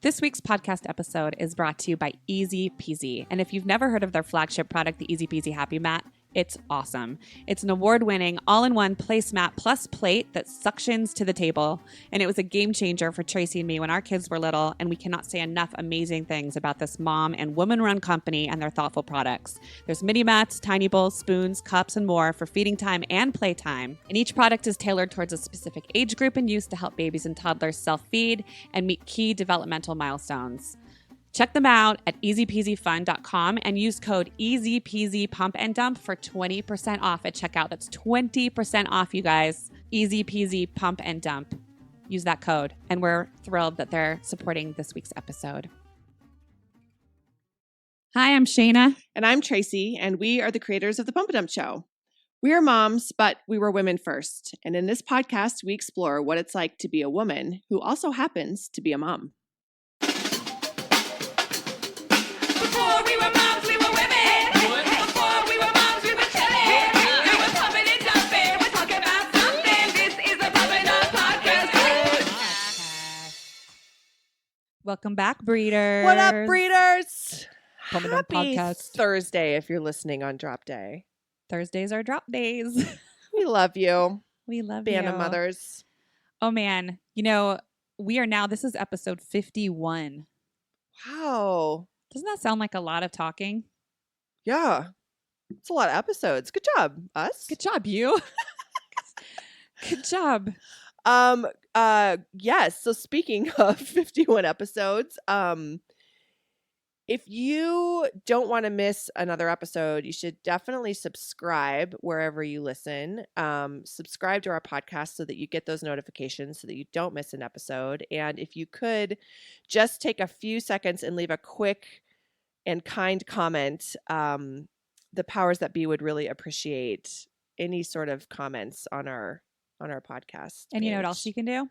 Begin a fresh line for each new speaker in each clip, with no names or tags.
This week's podcast episode is brought to you by Easy Peasy. And if you've never heard of their flagship product, the Easy Peasy Happy Mat, it's awesome. It's an award-winning all-in-one placemat plus plate that suctions to the table. And it was a game changer for Tracy and me when our kids were little, and we cannot say enough amazing things about this mom and woman-run company and their thoughtful products. There's mini mats, tiny bowls, spoons, cups, and more for feeding time and playtime. And each product is tailored towards a specific age group and used to help babies and toddlers self-feed and meet key developmental milestones. Check them out at easypeasyfun.com and use code EasyPeasyPumpAndDump for 20% off at checkout. That's 20% off, you guys. Easy Peasy Pump and Dump. Use that code. And we're thrilled that they're supporting this week's episode. Hi, I'm Shayna.
And I'm Tracy, and we are the creators of the Pump and Dump Show. We are moms, but we were women first. And in this podcast, we explore what it's like to be a woman who also happens to be a mom.
Before we were moms, we were women. Before we were moms, we were chilling. We were pumping and dumping. We're talking about something. This is the Pump and Dump Podcast.
Welcome back, breeders.
What up, breeders?
Pump and Dump
Happy
Podcast.
Thursday if you're listening on Drop Day.
Thursdays are drop days.
We love you,
We love
band
you.
of mothers.
Oh, man. You know, this is episode 51.
Wow.
Doesn't that sound like a lot of talking?
Yeah. It's a lot of episodes. Good job, us.
Good job, you. Good job.
Yes. So speaking of 51 episodes, if you don't want to miss another episode, you should definitely subscribe wherever you listen. Subscribe to our podcast so that you get those notifications so that you don't miss an episode. And if you could just take a few seconds and leave a quick and kind comment, the powers that be would really appreciate any sort of comments on our podcast.
And you know what
page.
else you can do?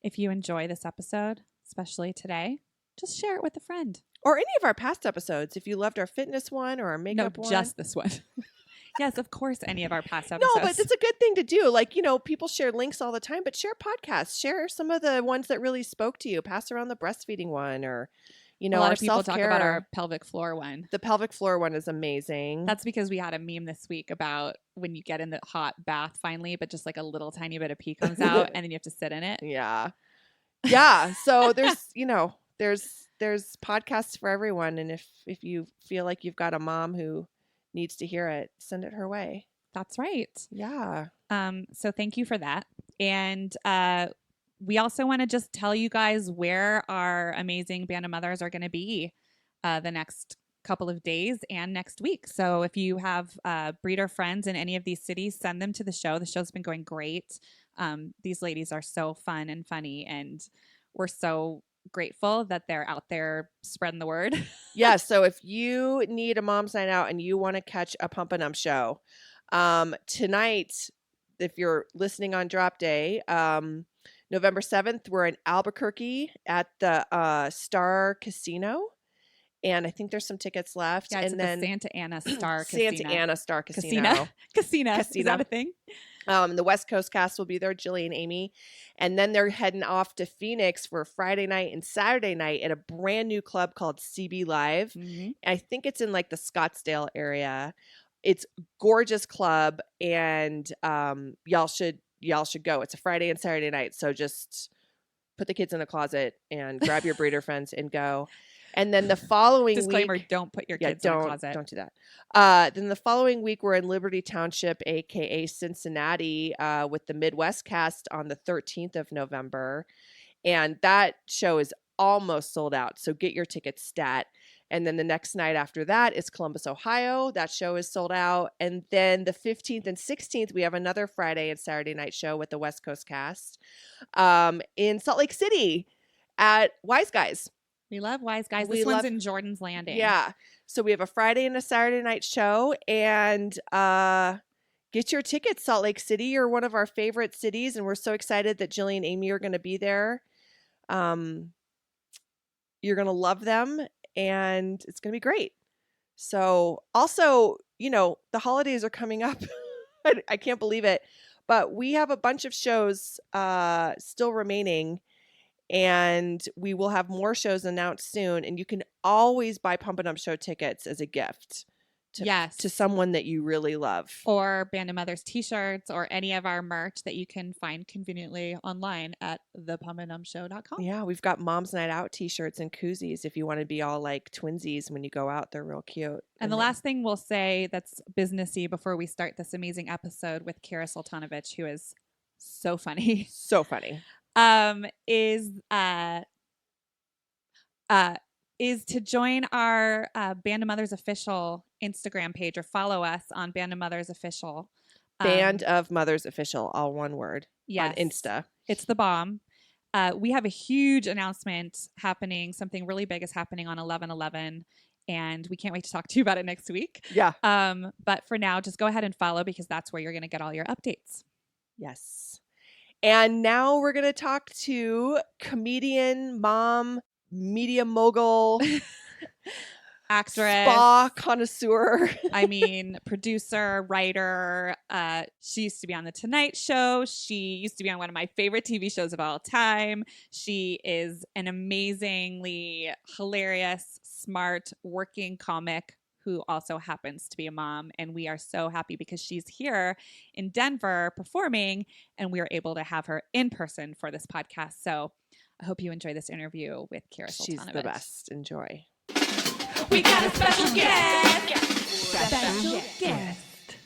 If you enjoy this episode, especially today, just share it with a friend.
Or any of our past episodes, if you loved our fitness one or our makeup
No,
one.
just this one. Yes, of course, any of our past episodes.
No, but it's a good thing to do. Like, people share links all the time, but share podcasts. Share some of the ones that really spoke to you. Pass around the breastfeeding one or,
a lot
our
of people
self-care.
talk about our pelvic floor one.
The pelvic floor one is amazing.
That's because we had a meme this week about when you get in the hot bath finally, but just like a little tiny bit of pee comes out and then you have to sit in it.
Yeah. Yeah. So there's, there's podcasts for everyone. And if you feel like you've got a mom who needs to hear it, send it her way.
That's right.
Yeah.
So thank you for that. And we also want to just tell you guys where our amazing band of mothers are going to be the next couple of days and next week. So if you have breeder friends in any of these cities, send them to the show. The show's been going great. These ladies are so fun and funny, and we're so grateful that they're out there spreading the word.
Yeah. So if you need a mom's night out and you want to catch a Pump and Dump show, tonight, if you're listening on Drop Day, November 7th, we're in Albuquerque at the Star Casino. And I think there's some tickets left.
Yeah, it's
and
at
then
the Santa Ana Star Casino.
Santa Ana Star Casino.
Casino. Is that a thing?
The West Coast cast will be there, Jillian and Amy. And then they're heading off to Phoenix for Friday night and Saturday night at a brand new club called CB Live.
Mm-hmm.
I think it's in like the Scottsdale area. It's a gorgeous club, and y'all should go. It's a Friday and Saturday night. So just put the kids in a closet and grab your breeder friends and go. And then the following
Disclaimer,
week,
don't put your kids in a closet.
Don't do that. Then the following week, we're in Liberty Township, a.k.a. Cincinnati, with the Midwest cast on the 13th of November. And that show is almost sold out. So get your tickets stat. And then the next night after that is Columbus, Ohio. That show is sold out. And then the 15th and 16th, we have another Friday and Saturday night show with the West Coast cast in Salt Lake City at Wise Guys.
We love Wise Guys.
We
This one's
love-
in Jordan's Landing.
Yeah. So we have a Friday and a Saturday night show, and get your tickets, Salt Lake City. You're one of our favorite cities, and we're so excited that Jillian and Amy are going to be there. You're going to love them, and it's going to be great. So also, the holidays are coming up. I can't believe it, but we have a bunch of shows still remaining. And we will have more shows announced soon. And you can always buy Pumpin' Up Show tickets as a gift to someone that you really love.
Or Band of Mothers t-shirts or any of our merch that you can find conveniently online at thepumpinupshow.com.
Yeah, we've got Mom's Night Out t-shirts and koozies if you want to be all like twinsies when you go out. They're real cute.
And the last thing we'll say that's businessy before we start this amazing episode with Kira Soltanovich, who is so funny.
So funny.
Is to join our Band of Mothers official Instagram page or follow us on Band of Mothers official.
Band of Mothers official, all one word.
Yes.
On Insta.
It's the bomb. We have a huge announcement happening. Something really big is happening on 11/11, and we can't wait to talk to you about it next week.
Yeah.
But for now, just go ahead and follow because that's where you're going to get all your updates.
Yes. And now we're going to talk to comedian, mom, media mogul,
Actress,
spa connoisseur.
I mean, producer, writer. She used to be on The Tonight Show. She used to be on one of my favorite TV shows of all time. She is an amazingly hilarious, smart, working comic who also happens to be a mom. And we are so happy because she's here in Denver performing, and we are able to have her in person for this podcast. So I hope you enjoy this interview with Kira Soltanovich.
She's the best. Enjoy.
We got a special guest.
Special guest.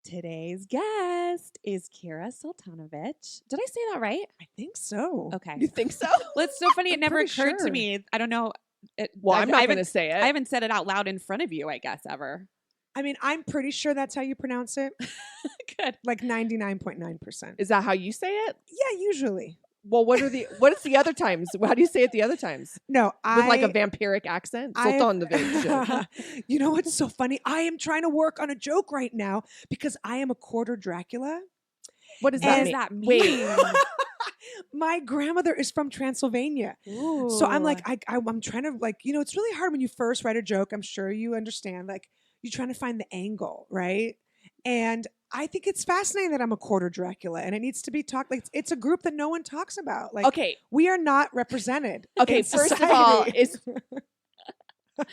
Today's guest is Kira Soltanovich. Did I say that right?
I think so.
Okay.
You think so?
Well, it's so funny. It never
pretty
occurred to
sure.
me. I don't know.
Well, I'm not
I
going to
haven't-
say it.
I haven't said it out loud in front of you, I guess, ever.
I mean, I'm pretty sure that's how you pronounce it.
Good.
Like 99.9%.
Is that how you say it?
Yeah, usually.
Well, what is the other times? How do you say it the other times?
No,
With like a vampiric accent? Soltonovich.
You know what's so funny? I am trying to work on a joke right now because I am a quarter Dracula.
What does
What
that
does
mean?
that mean?
Wait.
My grandmother is from Transylvania. So I'm like, I'm trying to like, it's really hard when you first write a joke. I'm sure you understand. Like you're trying to find the angle, right? And I think it's fascinating that I'm a quarter Dracula and it needs to be talked like it's a group that no one talks about. Like
Okay.
we are not represented.
Okay,
in
first of all,
society.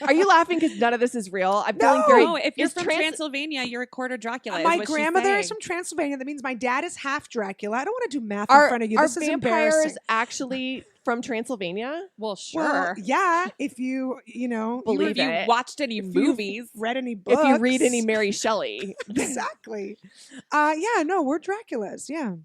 are you laughing because none of this is real? I'm feeling
No.
very.
No, if you're
is
from Transylvania, you're a quarter Dracula. is
my
what she's
grandmother is
saying.
from Transylvania. That means my dad is half Dracula. I don't want to do math
Are,
in front of you.
are
This is
vampires
embarrassing.
actually from Transylvania?
Well, sure.
Well, yeah, if you
Believe
if you
it.
watched any
if you've
movies.
read any books,
If you read any Mary Shelley.
exactly. Yeah, no, we're Draculas. Yeah.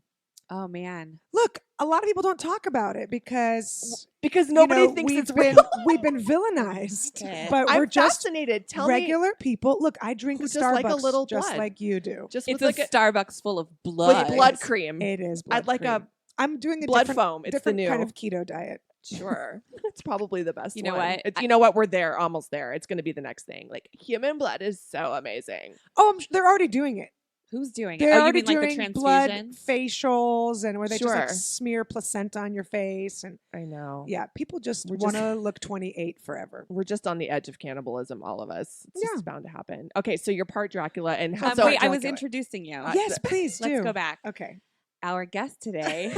Oh, man.
Look, a lot of people don't talk about it because
Because nobody thinks
we've
it's
been
real.
we've been villainized.
Okay.
But
I'm
we're just
fascinated. Tell
regular people. Look, I drink
who
a
just
Starbucks
like a little
just
blood.
like you do.
Just
It's
with
a
like
Starbucks full of blood.
with blood cream.
It is blood
I'd like
cream.
a
I'm doing a
blood
different,
foam. It's the
different
new.
kind of keto diet.
Sure. It's probably the best
You know
one.
what?
It's, you know what? We're there. Almost there. It's going to be the next thing. Like human blood is so amazing.
Oh, they're already doing it.
Who's doing it?
They're
Oh, you
already
mean like the
doing blood
transfusions?
facials and where they just like
Sure.
smear placenta on your face and
I know.
yeah, people just
We're
want to look 28 forever.
We're just on the edge of cannibalism, all of us. It's
Yeah.
just bound to happen. Okay, so you're part Dracula and how
so
wait, I was
Dracula.
introducing you.
Yes, please do.
Let's go back.
Okay.
Our guest today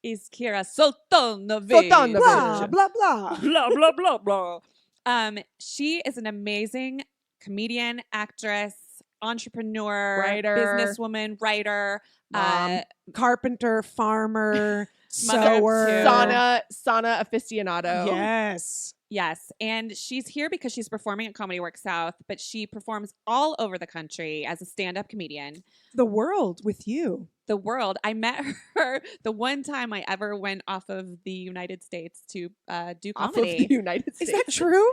is Kira Soltonovich.
Soltonovich.
Blah blah blah.
blah blah blah blah. She is an amazing comedian, actress, entrepreneur,
Writer.
businesswoman, writer,
Mom.
Carpenter, farmer,
Mother of
sewer.
two.
Sauna aficionado.
Yes.
Yes, and she's here because she's performing at Comedy Works South, but she performs all over the country as a stand-up comedian.
The world with you.
The world. I met her the one time I ever went off of the United States to do
Off of
comedy.
the United
Is
States.
that true?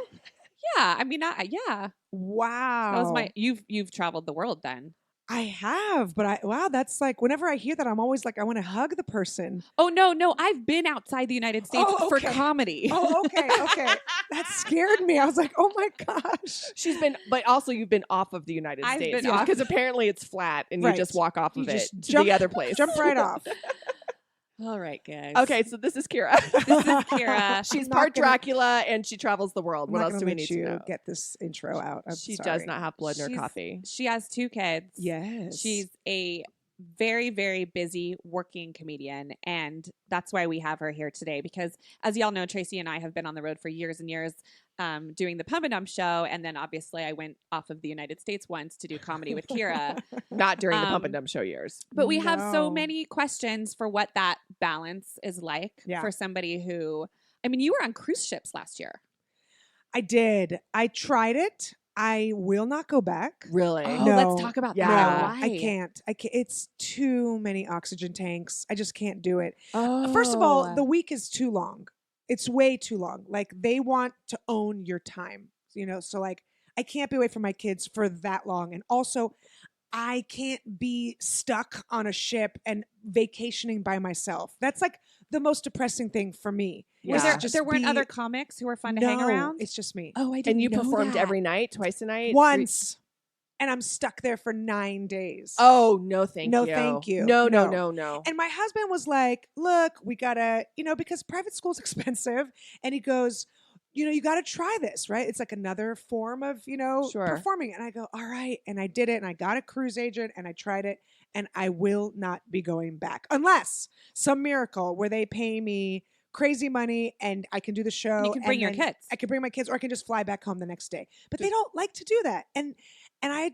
Yeah, I mean, yeah.
Wow.
That was my. You've traveled the world then.
I have, but that's like whenever I hear that, I'm always like, I want to hug the person.
Oh no, I've been outside the United States
Oh,
for
okay.
comedy.
Oh, okay. That scared me. I was like, oh my gosh.
She's been, but also you've been off of the United
I've
States
been off.
because apparently it's flat and
Right.
you just walk off
You
of it
just
to
jump-
the other place.
Jump right off.
All right, guys.
Okay, so this is Kira.
This is Kira.
She's
I'm
part
not gonna-
Dracula and she travels the world.
I'm
What
not
else
gonna
do we
let
need
you
to know?
get this intro out. I'm
She
sorry.
does not have blood in her
She's-
coffee.
She has 2 kids.
Yes.
She's a very, very busy working comedian. And that's why we have her here today, because as y'all know, Tracy and I have been on the road for years and years doing the Pump and Dump show. And then obviously I went off of the United States once to do comedy with Kira.
Not during the Pump and
Um,
Dump show years.
But we have so
No.
many questions for what that balance is like
Yeah.
for somebody who, I mean, you were on cruise ships last year.
I did. I tried it. I will not go back.
Really?
Oh,
No.
let's talk about
Yeah.
that.
No,
Why?
I can't. It's too many oxygen tanks. I just can't do it.
Oh.
First of all, the week is too long. It's way too long. Like they want to own your time, so like I can't be away from my kids for that long. And also I can't be stuck on a ship and vacationing by myself. That's like the most depressing thing for me.
Was
Yeah.
there weren't other comics who were fun to hang around?
It's just me.
Oh, I didn't
And you
know
performed
that.
every night, twice a night?
Once. And I'm stuck there for 9 days.
Oh, no, thank
No,
you.
thank you.
No, no,
No.
no, no.
And my husband was like, look, we gotta, because private school's expensive. And he goes, you gotta try this, right? It's like another form of,
Sure.
performing. And I go, all right. And I did it. And I got a cruise agent and I tried it. And I will not be going back unless some miracle where they pay me crazy money and I can do the show.
You can bring your
and then
kids.
I can bring my kids, or I can just fly back home the next day. But they don't like to do that. And I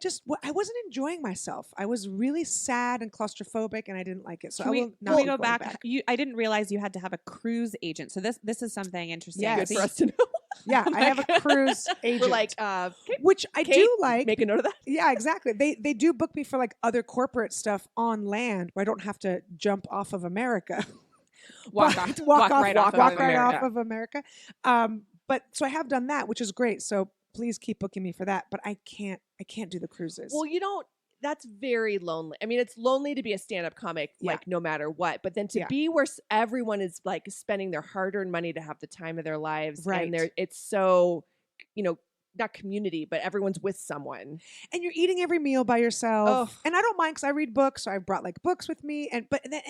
wasn't enjoying myself. I was really sad and claustrophobic, and I didn't like it. So
Can
I will
we
not be
go
going
back? I didn't realize you had to have a cruise agent. So this is something interesting.
Yes.
Good for us to know.
Yeah, I have a cruise agent,
We're like,
which I
Kate,
do like.
make a note of that.
Yeah, exactly. They do book me for like other corporate stuff on land where I don't have to jump off of America.
walk
But-
off,
walk
right off,
walk
of
right
America.
off of America. But so I have done that, which is great. So please keep booking me for that. But I can't do the cruises.
Well, you don't. That's very lonely. I mean, it's lonely to be a stand-up comic,
Yeah.
like no matter what. But then to
Yeah.
be where everyone is like spending their hard-earned money to have the time of their lives,
Right.
and it's so, not community, but everyone's with someone.
And you're eating every meal by yourself.
Oh.
And I don't mind because I read books, so I brought like books with me. And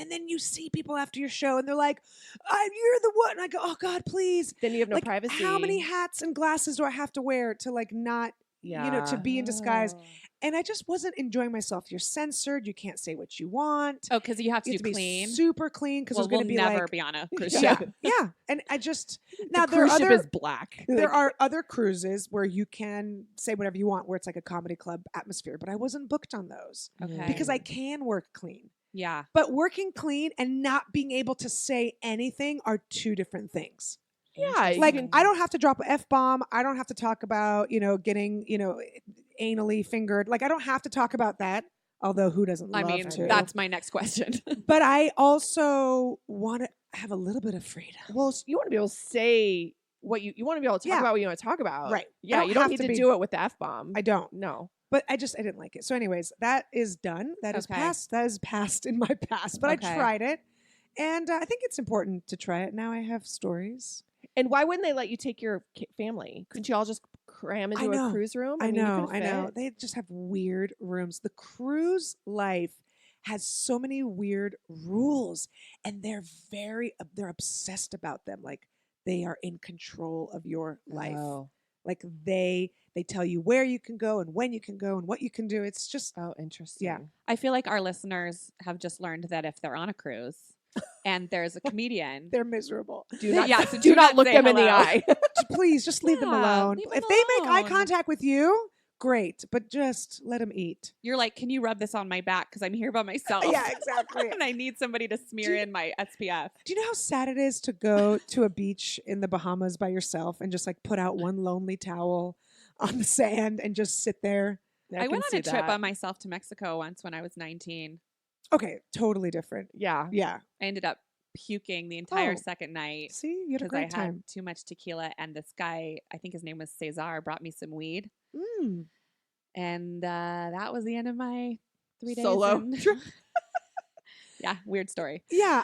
then you see people after your show, and they're like, "You're the one." And I go, "Oh God, please!"
Then you have no
Like,
privacy.
how many hats and glasses do I have to wear to like not, to be in disguise? And I just wasn't enjoying myself. You're censored. You can't say what you want.
Oh, because you have to
You
do
have to be
clean.
super clean because
Well,
there's going
we'll
to be
never
like,
be on a cruise
yeah,
ship.
yeah. And I just now
the
there are
cruise ship
other
is black.
there
Like,
are other cruises where you can say whatever you want, where it's like a comedy club atmosphere. But I wasn't booked on those
Okay.
because I can work clean.
Yeah.
But working clean and not being able to say anything are two different things.
yeah, you
Like
can-
I don't have to drop an F-bomb. I don't have to talk about, getting, anally fingered. Like I don't have to talk about that. Although who doesn't
I
love
mean,
to?
that's my next question.
But I also want to have a little bit of freedom.
Well, you want to be able to say what you want to be able to talk
Yeah.
about what you want to talk about.
Right. I
Yeah,
don't
you don't
have
need
to
to
be-
do it with the F-bomb.
I don't.
No.
But I didn't like it. So anyways, that is done. That is
Okay.
past. That is past in my past. But
Okay.
I tried it. And I think it's important to try it. Now I have stories.
And why wouldn't they let you take your family? Couldn't you all just cram into
know.
a cruise room?
I
mean, you
know.
could
I know.
fit.
They just have weird rooms. The cruise life has so many weird rules, and they're obsessed about them. Like they are in control of your life.
Oh.
Like they tell you where you can go and when you can go and what you can do. It's just
Oh, interesting.
Yeah.
I feel like our listeners have just learned that if they're on a cruise and there's a comedian,
they're miserable.
Do not,
Yeah, so
do
do
not
not
look
say
them in the
hello.
eye.
Please just leave them
Yeah,
alone.
leave 'em
If they make eye
alone.
contact with you, great, but just let them eat.
you're like, can you rub this on my back? Because I'm here by myself.
Yeah, exactly.
And I need somebody to smear
Do-
in my SPF.
Do you know how sad it is to go to a beach in the Bahamas by yourself and just like put out one lonely towel on the sand and just sit there?
I
can
went on
see
a trip
that.
by myself to Mexico once when I was 19.
Okay, totally different.
Yeah.
Yeah.
I ended up puking the entire
Oh.
second night
See, you had a
because I
great
had
time.
too much tequila. And this guy, I think his name was Cesar, brought me some weed.
Mm.
And that was the end of my 3 days.
Solo
in- yeah, weird story.
Yeah,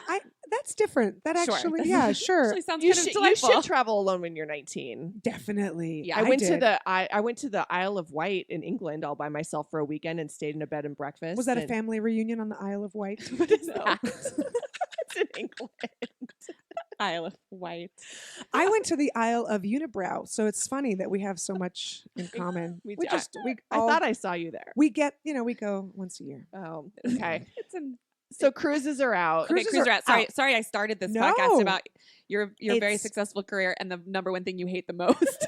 that's different. That
Sure.
actually, yeah, sure,
Actually sounds
You
kind of
should,
delightful.
travel alone when you're 19.
definitely.
Yeah,
I went to
did.
I went to the Isle of Wight in England all by myself for a weekend and stayed in a bed and breakfast.
Was that a
and-
family reunion on the Isle of Wight?
What is
No.
that?
It's in England.
Isle of Wight.
I went to the Isle of Unibrow, so it's funny that we have so much in common.
We
We
do.
just we
I
all,
thought I saw you there.
we get we go once a year.
Oh, okay.
It's an
So cruises are out.
okay,
Cruises
cruiser
are
out. Sorry,
out.
sorry. I started this
No.
podcast about your very
It's-
successful career and the number one thing you hate the most.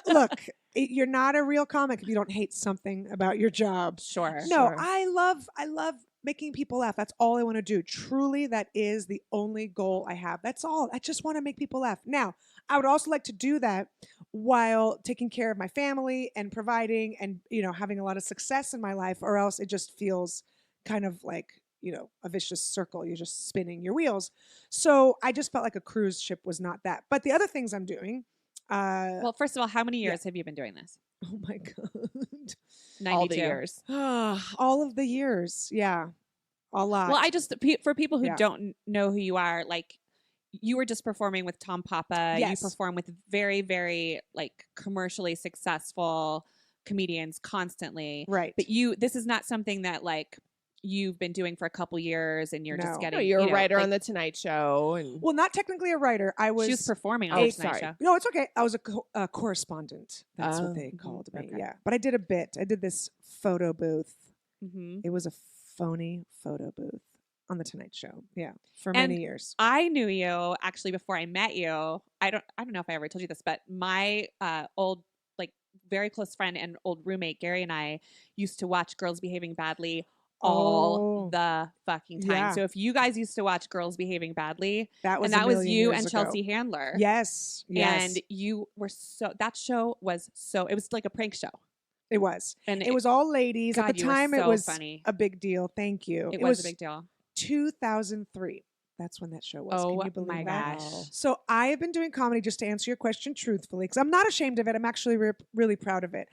Look, you're not a real comic if you don't hate something about your job.
Sure.
No,
Sure.
I love making people laugh. That's all I want to do. Truly, that is the only goal I have. That's all. I just want to make people laugh. Now, I would also like to do that while taking care of my family and providing and having a lot of success in my life, or else it just feels kind of like a vicious circle. You're just spinning your wheels. So I just felt like a cruise ship was not that. But the other things I'm doing,
Well, first of all, how many years have you been doing this?
oh my god,
92
all the years.
all of the years, yeah, a lot.
Well, I just for people who
Yeah.
don't know who you are, like you were just performing with Tom Papa.
Yes.
You perform with very, very like commercially successful comedians constantly.
right.
But this is not something that like you've been doing for a couple years and you're
No.
just
No,
getting.
you're a
you know,
writer
like,
on the Tonight Show, and
Well, not technically a writer. I was.
She was performing on
Oh,
the Tonight
sorry.
Show.
No, it's okay. I was a correspondent. That's
Oh,
what they
mhm,
called me.
okay.
Yeah, but I did a bit. I did this photo booth.
Mm-hmm.
It was a phony photo booth on the Tonight Show. Yeah, for
And
many years.
I knew you actually before I met you. I don't know if I ever told you this, but my old like very close friend and old roommate Gary and I used to watch Girls Behaving Badly all
Oh.
the fucking time.
Yeah.
So if you guys used to watch Girls Behaving Badly,
That was
and that
a
was
million
you
years
and
ago.
Chelsea Handler.
Yes, yes,
And you were that show was it was like a prank show.
it was.
And
It was all ladies at
God,
the
you were
time. It
so
was
funny.
a big deal. Thank you.
It was a big deal.
2003. That's when that show was. Can
Oh
you believe
my
that?
gosh.
So I have been doing comedy, just to answer your question truthfully, because I'm not ashamed of it. I'm actually really proud of it.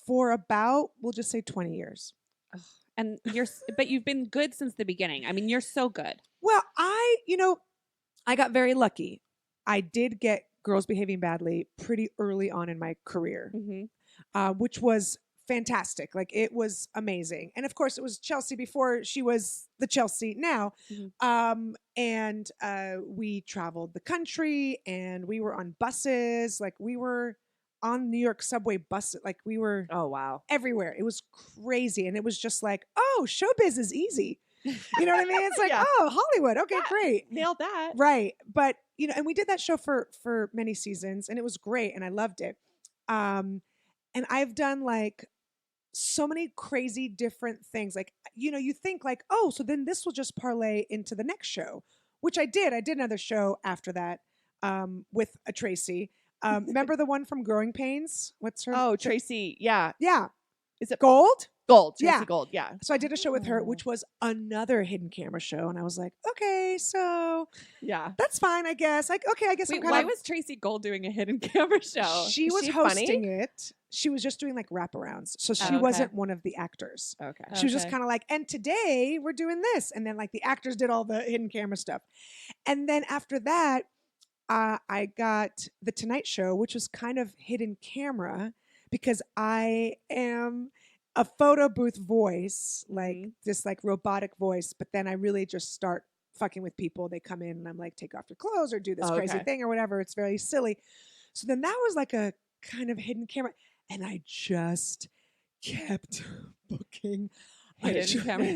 For about, we'll just say 20 years.
And but you've been good since the beginning. I mean, you're so good.
Well, I got very lucky. I did get Girls Behaving Badly pretty early on in my career,
Mm-hmm.
which was fantastic. Like, it was amazing. And of course, it was Chelsea before she was the Chelsea now.
Mhm.
And we traveled the country, and we were on buses. Like, we were on New York subway buses. Like, we were
oh wow,
everywhere. It was crazy. And it was just like, oh, showbiz is easy. You know what I mean? It's like,
Yeah.
oh, Hollywood. Okay, great.
nailed that.
Right. But, and we did that show for many seasons, and it was great, and I loved it. And I've done like so many crazy different things. Like, you think like, oh, so then this will just parlay into the next show, which I did. I did another show after that with a Tracy. Remember the one from Growing Pains? What's her?
Oh, Tracy, yeah,
Yeah.
is it
Gold?
Gold? Tracy
Yeah.
Gold, yeah.
So I did a show with her,
Oh.
which was another hidden camera show. And I was like, okay, so
Yeah.
that's fine, I guess. Like, okay, I guess
Wait,
I'm
why
kind of.
was Tracy Gold doing a hidden camera show?
She
Is
was
she funny?
hosting it. She was just doing like wraparounds. So she
okay.
wasn't one of the actors.
Okay.
She was just
Okay.
kind of like, and today we're doing this. And then like the actors did all the hidden camera stuff. And then after that, I got The Tonight Show, which was kind of hidden camera because I am a photo booth voice, like
Mhm.
this like robotic voice. But then I really just start fucking with people. They come in and I'm like, take off your clothes or do this
Oh,
crazy
okay.
thing or whatever. It's very silly. So then that was like a kind of hidden camera. And I just kept booking. I
Hidden
ju-
camera.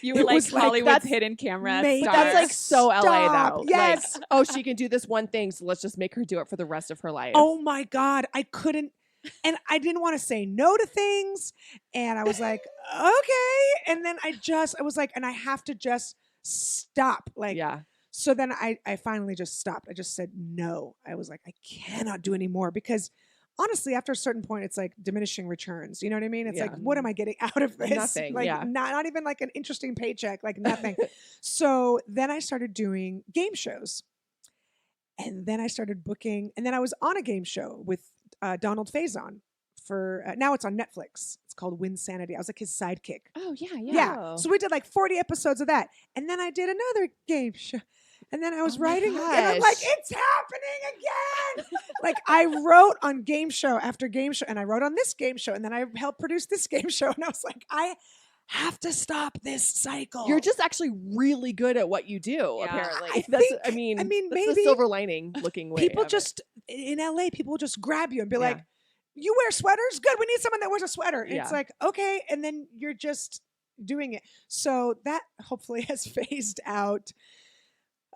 You
It
were like
was like,
Hollywood's
that's
hidden camera
made-
But
star.
that's like so LA
Stop.
though.
Yes.
Like, oh, she can do this one thing, so let's just make her do it for the rest of her life.
Oh my God. I couldn't. And I didn't want to say no to things. And I was like, okay. And then I was like, and I have to just stop. Like,
yeah.
so then I finally just stopped. I just said no. I was like, I cannot do any more because honestly, after a certain point, it's like diminishing returns. You know what I mean? It's like,
Yeah.
what am I getting out of this?
Nothing,
Like,
yeah.
not even like an interesting paycheck, like nothing. So then I started doing game shows. And then I started booking. And then I was on a game show with Donald Faison for, now it's on Netflix. It's called Winsanity. I was like his sidekick.
Oh yeah, yeah.
Yeah.
Oh.
So we did like 40 episodes of that. And then I did another game show. And then I was
Oh my
writing, and I'm like,
gosh.
it's happening again. Like, I wrote on game show after game show, and I wrote on this game show, and then I helped produce this game show. And I was like, I have to stop this cycle.
You're just actually really good at what you do.
Yeah.
Apparently,
I mean,
that's
maybe
the silver lining looking way.
people
of it.
just in LA, people will just grab you and be
Yeah.
like, "You wear sweaters? Good. We need someone that wears a sweater." And it's
Yeah.
like, okay, and then you're just doing it. So that hopefully has phased out.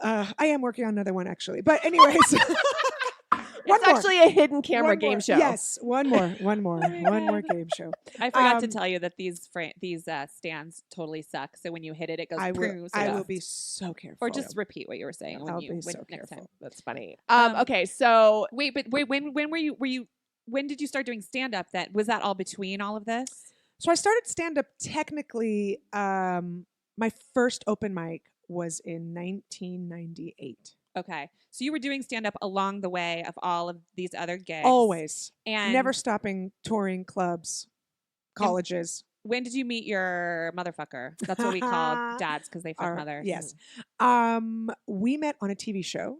I am working on another one actually, but anyways,
It's actually a hidden camera
One
game
more.
show.
Yes, one more game show.
I forgot to
Um,
tell you that these stands totally suck. So when you hit it, it goes.
I
poo, so
will
dust.
be so careful.
Or just repeat what you were saying when
I'll
you
be
when,
so
next time.
careful.
That's funny.
Um,
Okay, so
Wait, but wait, when were you when did you start doing stand up? That was that all between all of this?
So I started stand up technically. My first open mic was in 1998.
Okay, so you were doing stand up along the way of all of these other gigs,
Always,
and
never stopping touring clubs, colleges.
When did you meet your motherfucker? That's what we call dads because they fuck
Our-
mothers.
Yes. We met on a TV show.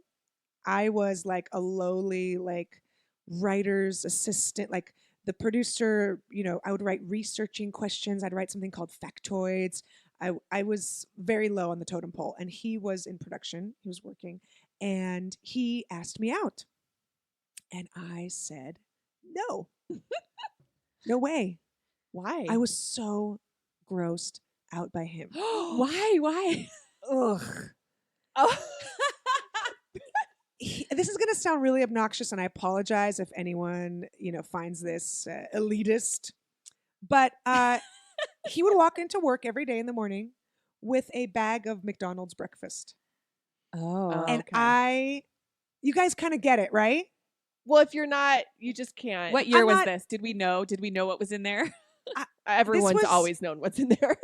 I was like a lowly like writer's assistant, like the producer, I would write researching questions. I'd write something called factoids. I was very low on the totem pole, and he was in production. He was working, and he asked me out. And I said, no, no way.
why?
I was so grossed out by him.
Why?
Ugh.
Oh.
This is going to sound really obnoxious, and I apologize if anyone finds this elitist. But he would walk into work every day in the morning with a bag of McDonald's breakfast,
Oh,
and
okay.
you guys kind of get it, right?
Well, if you're not, you just can't.
what year
I'm
was
not-
this? Did we know? Did we know what was in there?
Everyone's
was-
always known what's in there.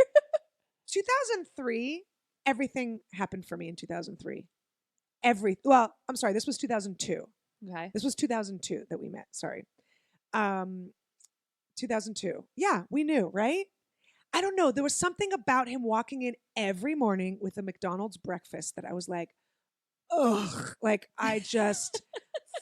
2003, everything happened for me in 2003. I'm sorry, this was 2002.
Okay.
This was 2002 that we met. Sorry. 2002. Yeah, we knew, right? I don't know. There was something about him walking in every morning with a McDonald's breakfast that I was like, ugh. Like, I just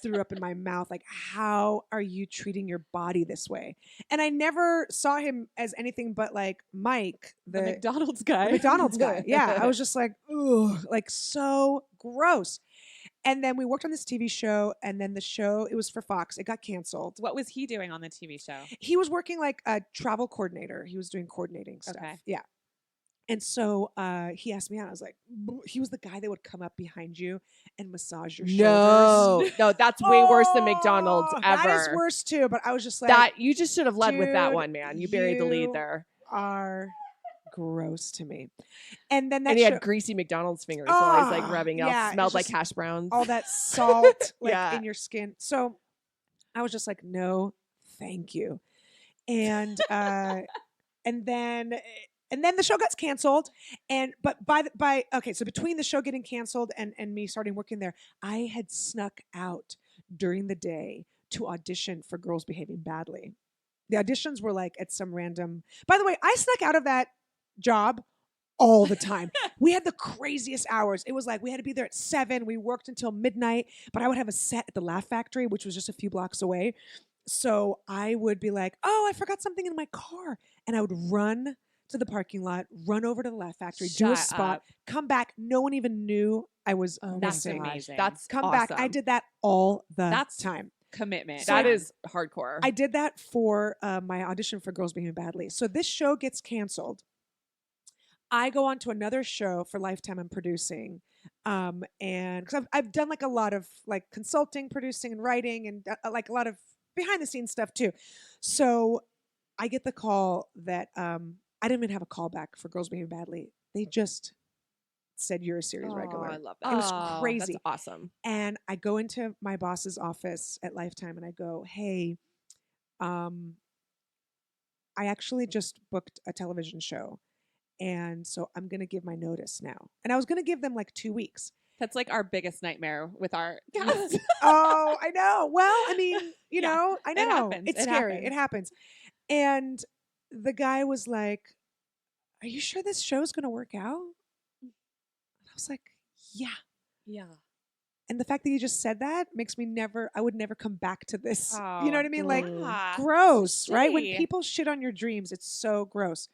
threw up in my mouth. Like, how are you treating your body this way? And I never saw him as anything but like Mike,
The
the
McDonald's guy.
the McDonald's guy. Yeah. I was just like, ugh, like so gross. And then we worked on this TV show, and then the show, it was for Fox. It got canceled.
What was he doing on the TV show?
He was working like a travel coordinator. He was doing coordinating stuff.
Okay.
Yeah. And so he asked me out. I was like, he was the guy that would come up behind you and massage your shoulders.
No, that's way worse than McDonald's
Oh,
ever.
That is worse too. But I was just like,
That you just should have led with that
dude,
one, man. You buried the
you
lead there.
are gross to me. And then that
And he
show,
had greasy McDonald's fingers while he's like
Oh,
rubbing
yeah,
out.
it
Smelled like
just-
hash browns.
all that salt like
Yeah.
in your skin. So I was just like, no, thank you. And and then the show got canceled. But so between the show getting canceled and me starting working there, I had snuck out during the day to audition for Girls Behaving Badly. The auditions were like at some random. By the way, I snuck out of that job all the time. We had the craziest hours. It was like we had to be there at 7. We worked until midnight, but I would have a set at the Laugh Factory, which was just a few blocks away. So I would be like, oh, I forgot something in my car. And I would run to the parking lot, run over to the Laugh Factory, do a
Shut
spot,
up.
come back. No one even knew I was
That's
missing.
amazing.
That's
Come
awesome.
back. I did that all the
That's-
time.
Commitment.
So-
That is hardcore.
I did that for my audition for Girls Behaving Badly. So this show gets canceled. I go on to another show for Lifetime I'm producing. And because I've done like a lot of like consulting, producing, and writing, and like a lot of behind the scenes stuff too. So I get the call that I didn't even have a call back for Girls Behaving Badly. They just said you're a series regular.
I love that.
It was
Oh,
crazy.
That's awesome.
And I go into my boss's office at Lifetime and I go, hey, I actually just booked a television show. And so I'm going to give my notice now. And I was going to give them like 2 weeks.
That's like our biggest nightmare with our guests.
Oh, I know. Well, I mean, you
Yeah,
know, I
it
know.
happens.
It's
It
scary.
happens.
It happens. And the guy was like, are you sure this show's going to work out? And I was like, yeah.
Yeah.
And the fact that you just said that makes me I would never come back to this. You know what I mean? Like,
Yeah.
gross, right? When
shitty.
people shit on your dreams, it's so gross.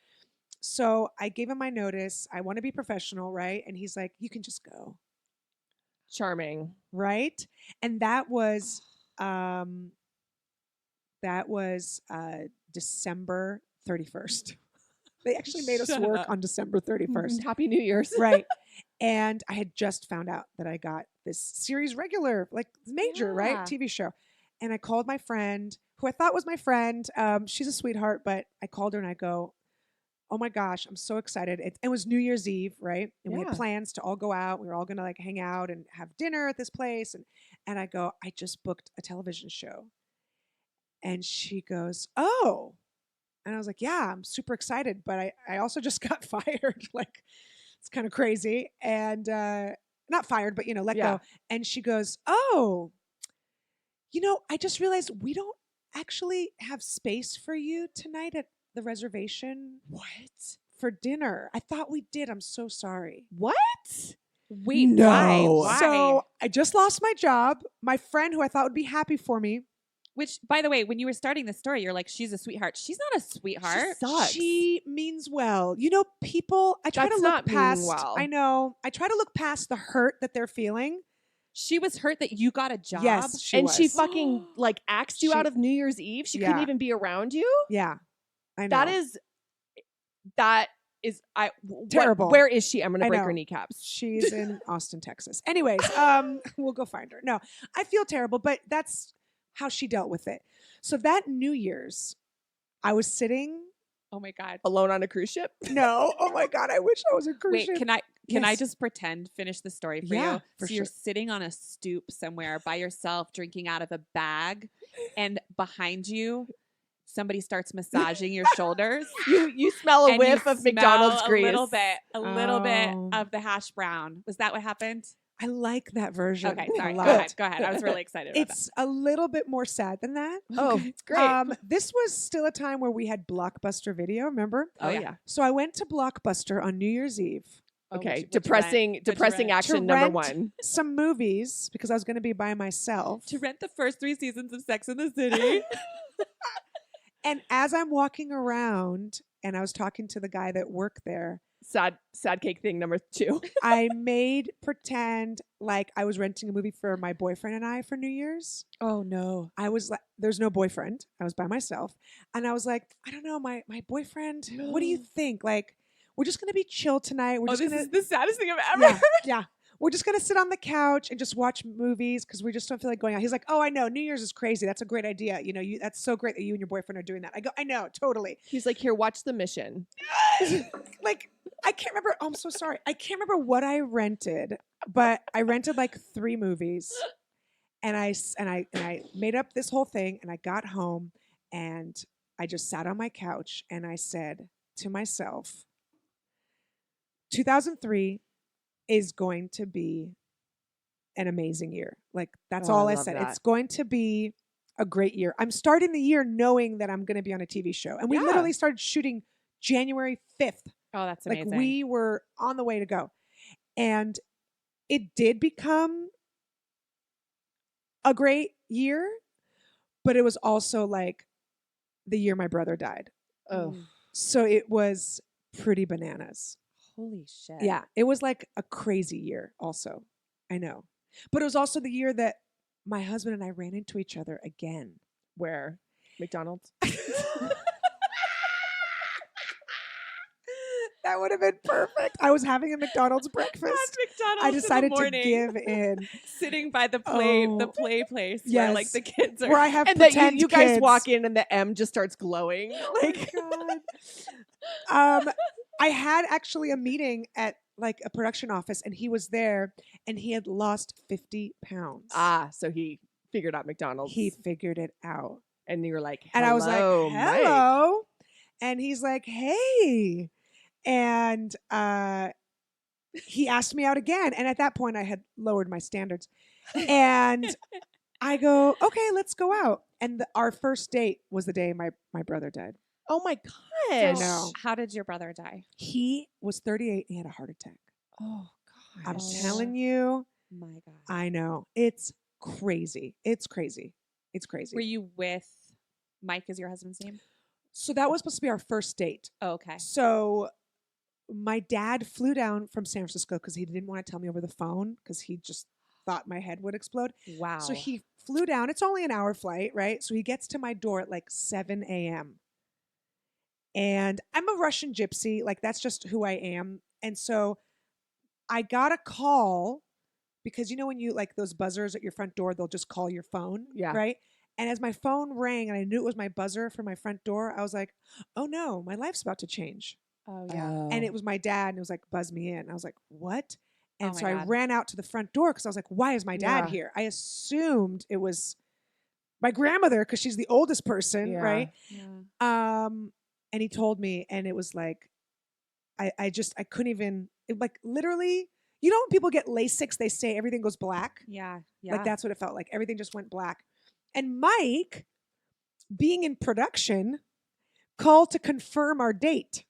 So I gave him my notice. I want to be professional, right? And he's like, you can just go.
Charming.
Right. And that was December 31st. They actually made us
Shut
work
up.
on December 31st.
Happy New Year's.
Right. And I had just found out that I got this series regular, like major, right?
Yeah.
TV show. And I called my friend, who I thought was my friend. She's a sweetheart, but I called her and I go, oh my gosh, I'm so excited. It was New Year's Eve, right? And we
Yeah.
had plans to all go out. We were all going to like hang out and have dinner at this place. And I go, I just booked a television show. And she goes, oh. And I was like, yeah, I'm super excited. But I also just got fired. Like, it's kind of crazy. And not fired, but, let
Yeah.
go. And she goes, oh, I just realized we don't actually have space for you tonight at the reservation.
What?
For dinner. I thought we did. I'm so sorry.
What?
Wait,
No.
why? Why?
So I just lost my job. My friend, who I thought would be happy for me,
Which, by the way, when you were starting the story, you're like, she's a sweetheart. She's not a sweetheart.
sucks.
she means well. People, I try
That's
to look
not meaning
past.
well.
I know. I try to look past the hurt that they're feeling.
She was hurt that you got a job.
Yes, she
And
was.
she fucking like axed you
She-
out of New Year's Eve. She couldn't
Yeah.
even be around you.
Yeah, I know.
That is
Terrible.
Where is she? I'm gonna
I
break
know.
her kneecaps.
She's in Austin, Texas. Anyways, we'll go find her. No, I feel terrible, but that's how she dealt with it. So that New Year's, I was sitting.
Oh my God.
Alone on a cruise ship.
No, oh my God, I wish I was a cruise
Wait,
ship.
can I
Yes.
just finish the story for
Yeah,
you?
for
So you're
sure.
sitting on a stoop somewhere by yourself, drinking out of a bag, and behind you, somebody starts massaging your shoulders.
You smell a
and you
whiff of
smell
McDonald's grease.
A little bit
Oh.
of the hash brown. Was that what happened?
I like that version.
Okay,
a
sorry. Go
lot.
ahead. Go ahead. I was really excited about
It's a little bit more sad than that.
Oh, it's great.
This was still a time where we had Blockbuster Video, remember?
oh
yeah.
yeah.
So I went to Blockbuster on New Year's Eve,
that.
Okay.
What'd you
Depressing
rent? What'd you
depressing
rent?
action
To
number
rent-
one.
some movies because I was going to be by myself.
To rent the first 3 seasons of Sex in the City.
And as I'm walking around and I was talking to the guy that worked there,
Sad cake thing number 2.
I made pretend like I was renting a movie for my boyfriend and I for New Year's.
Oh no.
I was like, there's no boyfriend. I was by myself. And I was like, I don't know, my boyfriend, what do you think? Like, we're just going to be chill tonight. We're
Oh,
just
this
going
is
to,
the saddest thing I've ever heard.
yeah. We're just going to sit on the couch and just watch movies because we just don't feel like going out. He's like, oh, I know. New Year's is crazy. That's a great idea. That's so great that you and your boyfriend are doing that. I go, I know, totally.
He's like, here, watch The Mission.
Like, I can't remember. Oh, I'm so sorry. I can't remember what I rented, but I rented like 3 movies, and I made up this whole thing. And I got home, and I just sat on my couch, and I said to myself, 2003 is going to be an amazing year. Like, that's
Oh,
all
I
I
love
said.
that.
It's going to be a great year. I'm starting the year knowing that I'm going to be on a TV show, and we
Yeah.
literally started shooting January 5th.
Oh, that's
Like,
amazing.
we were on the way to go. And it did become a great year, but it was also like the year my brother died.
Oh,
So it was pretty bananas.
Holy shit.
Yeah. It was like a crazy year also. I know. But it was also the year that my husband and I ran into each other again.
where? McDonald's?
That would have been perfect. I was having a McDonald's breakfast.
McDonald's
I decided
in the
to
morning,
give in.
sitting by the
Oh.
play place where like
Yes.
the kids are.
Where I have
And that
pretend
you guys
kids.
walk in and the M just starts glowing. Like,
Oh my God. I had actually a meeting at like a production office, and he was there, and he had lost 50 pounds.
so he figured out McDonald's.
He figured it out.
and you were like,
And I was like,
"Hello, Mike."
hello. And he's like, hey. And he asked me out again. And at that point, I had lowered my standards. And I go, okay, let's go out. And our first date was the day my brother died.
Oh my
I
gosh.
know.
How did your brother die?
He was 38 and he had a heart attack.
Oh
I'm
gosh.
telling you,
My God.
I know. It's crazy. It's crazy. It's crazy.
Were you with Mike? Is your husband's name?
So that was supposed to be our first date.
Okay.
So my dad flew down from San Francisco because he didn't want to tell me over the phone because he just thought my head would explode.
Wow.
So he flew down. It's only an hour flight, right? So he gets to my door at like 7 a.m. And I'm a Russian gypsy. Like, that's just who I am. And so I got a call because, you know, when you like those buzzers at your front door, they'll just call your phone.
Yeah.
Right. And as my phone rang and I knew it was my buzzer for my front door, I was like, oh no, my life's about to change.
Oh yeah.
And it was my dad, and it was like, buzz me in. I was like, what? And
Oh my
so I
God.
ran out to the front door because I was like, why is my dad
Yeah.
here? I assumed it was my grandmother because she's the oldest person,
Yeah.
right?
Yeah.
And he told me, and it was like, I couldn't even, like, literally, you know, when people get LASIK, they say everything goes black.
Yeah. Yeah.
Like, that's what it felt like. Everything just went black. And Mike, being in production, called to confirm our date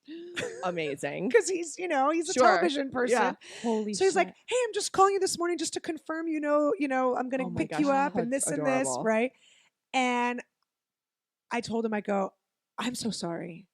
Amazing.
because he's, you know, he's a
Sure.
television person.
Yeah.
Holy
So he's like,
shit.
hey, I'm just calling you this morning just to confirm, you know, I'm going
Oh
to
my
pick
gosh,
you up
how
and this,
adorable.
right? And I told him, I go, I'm so sorry.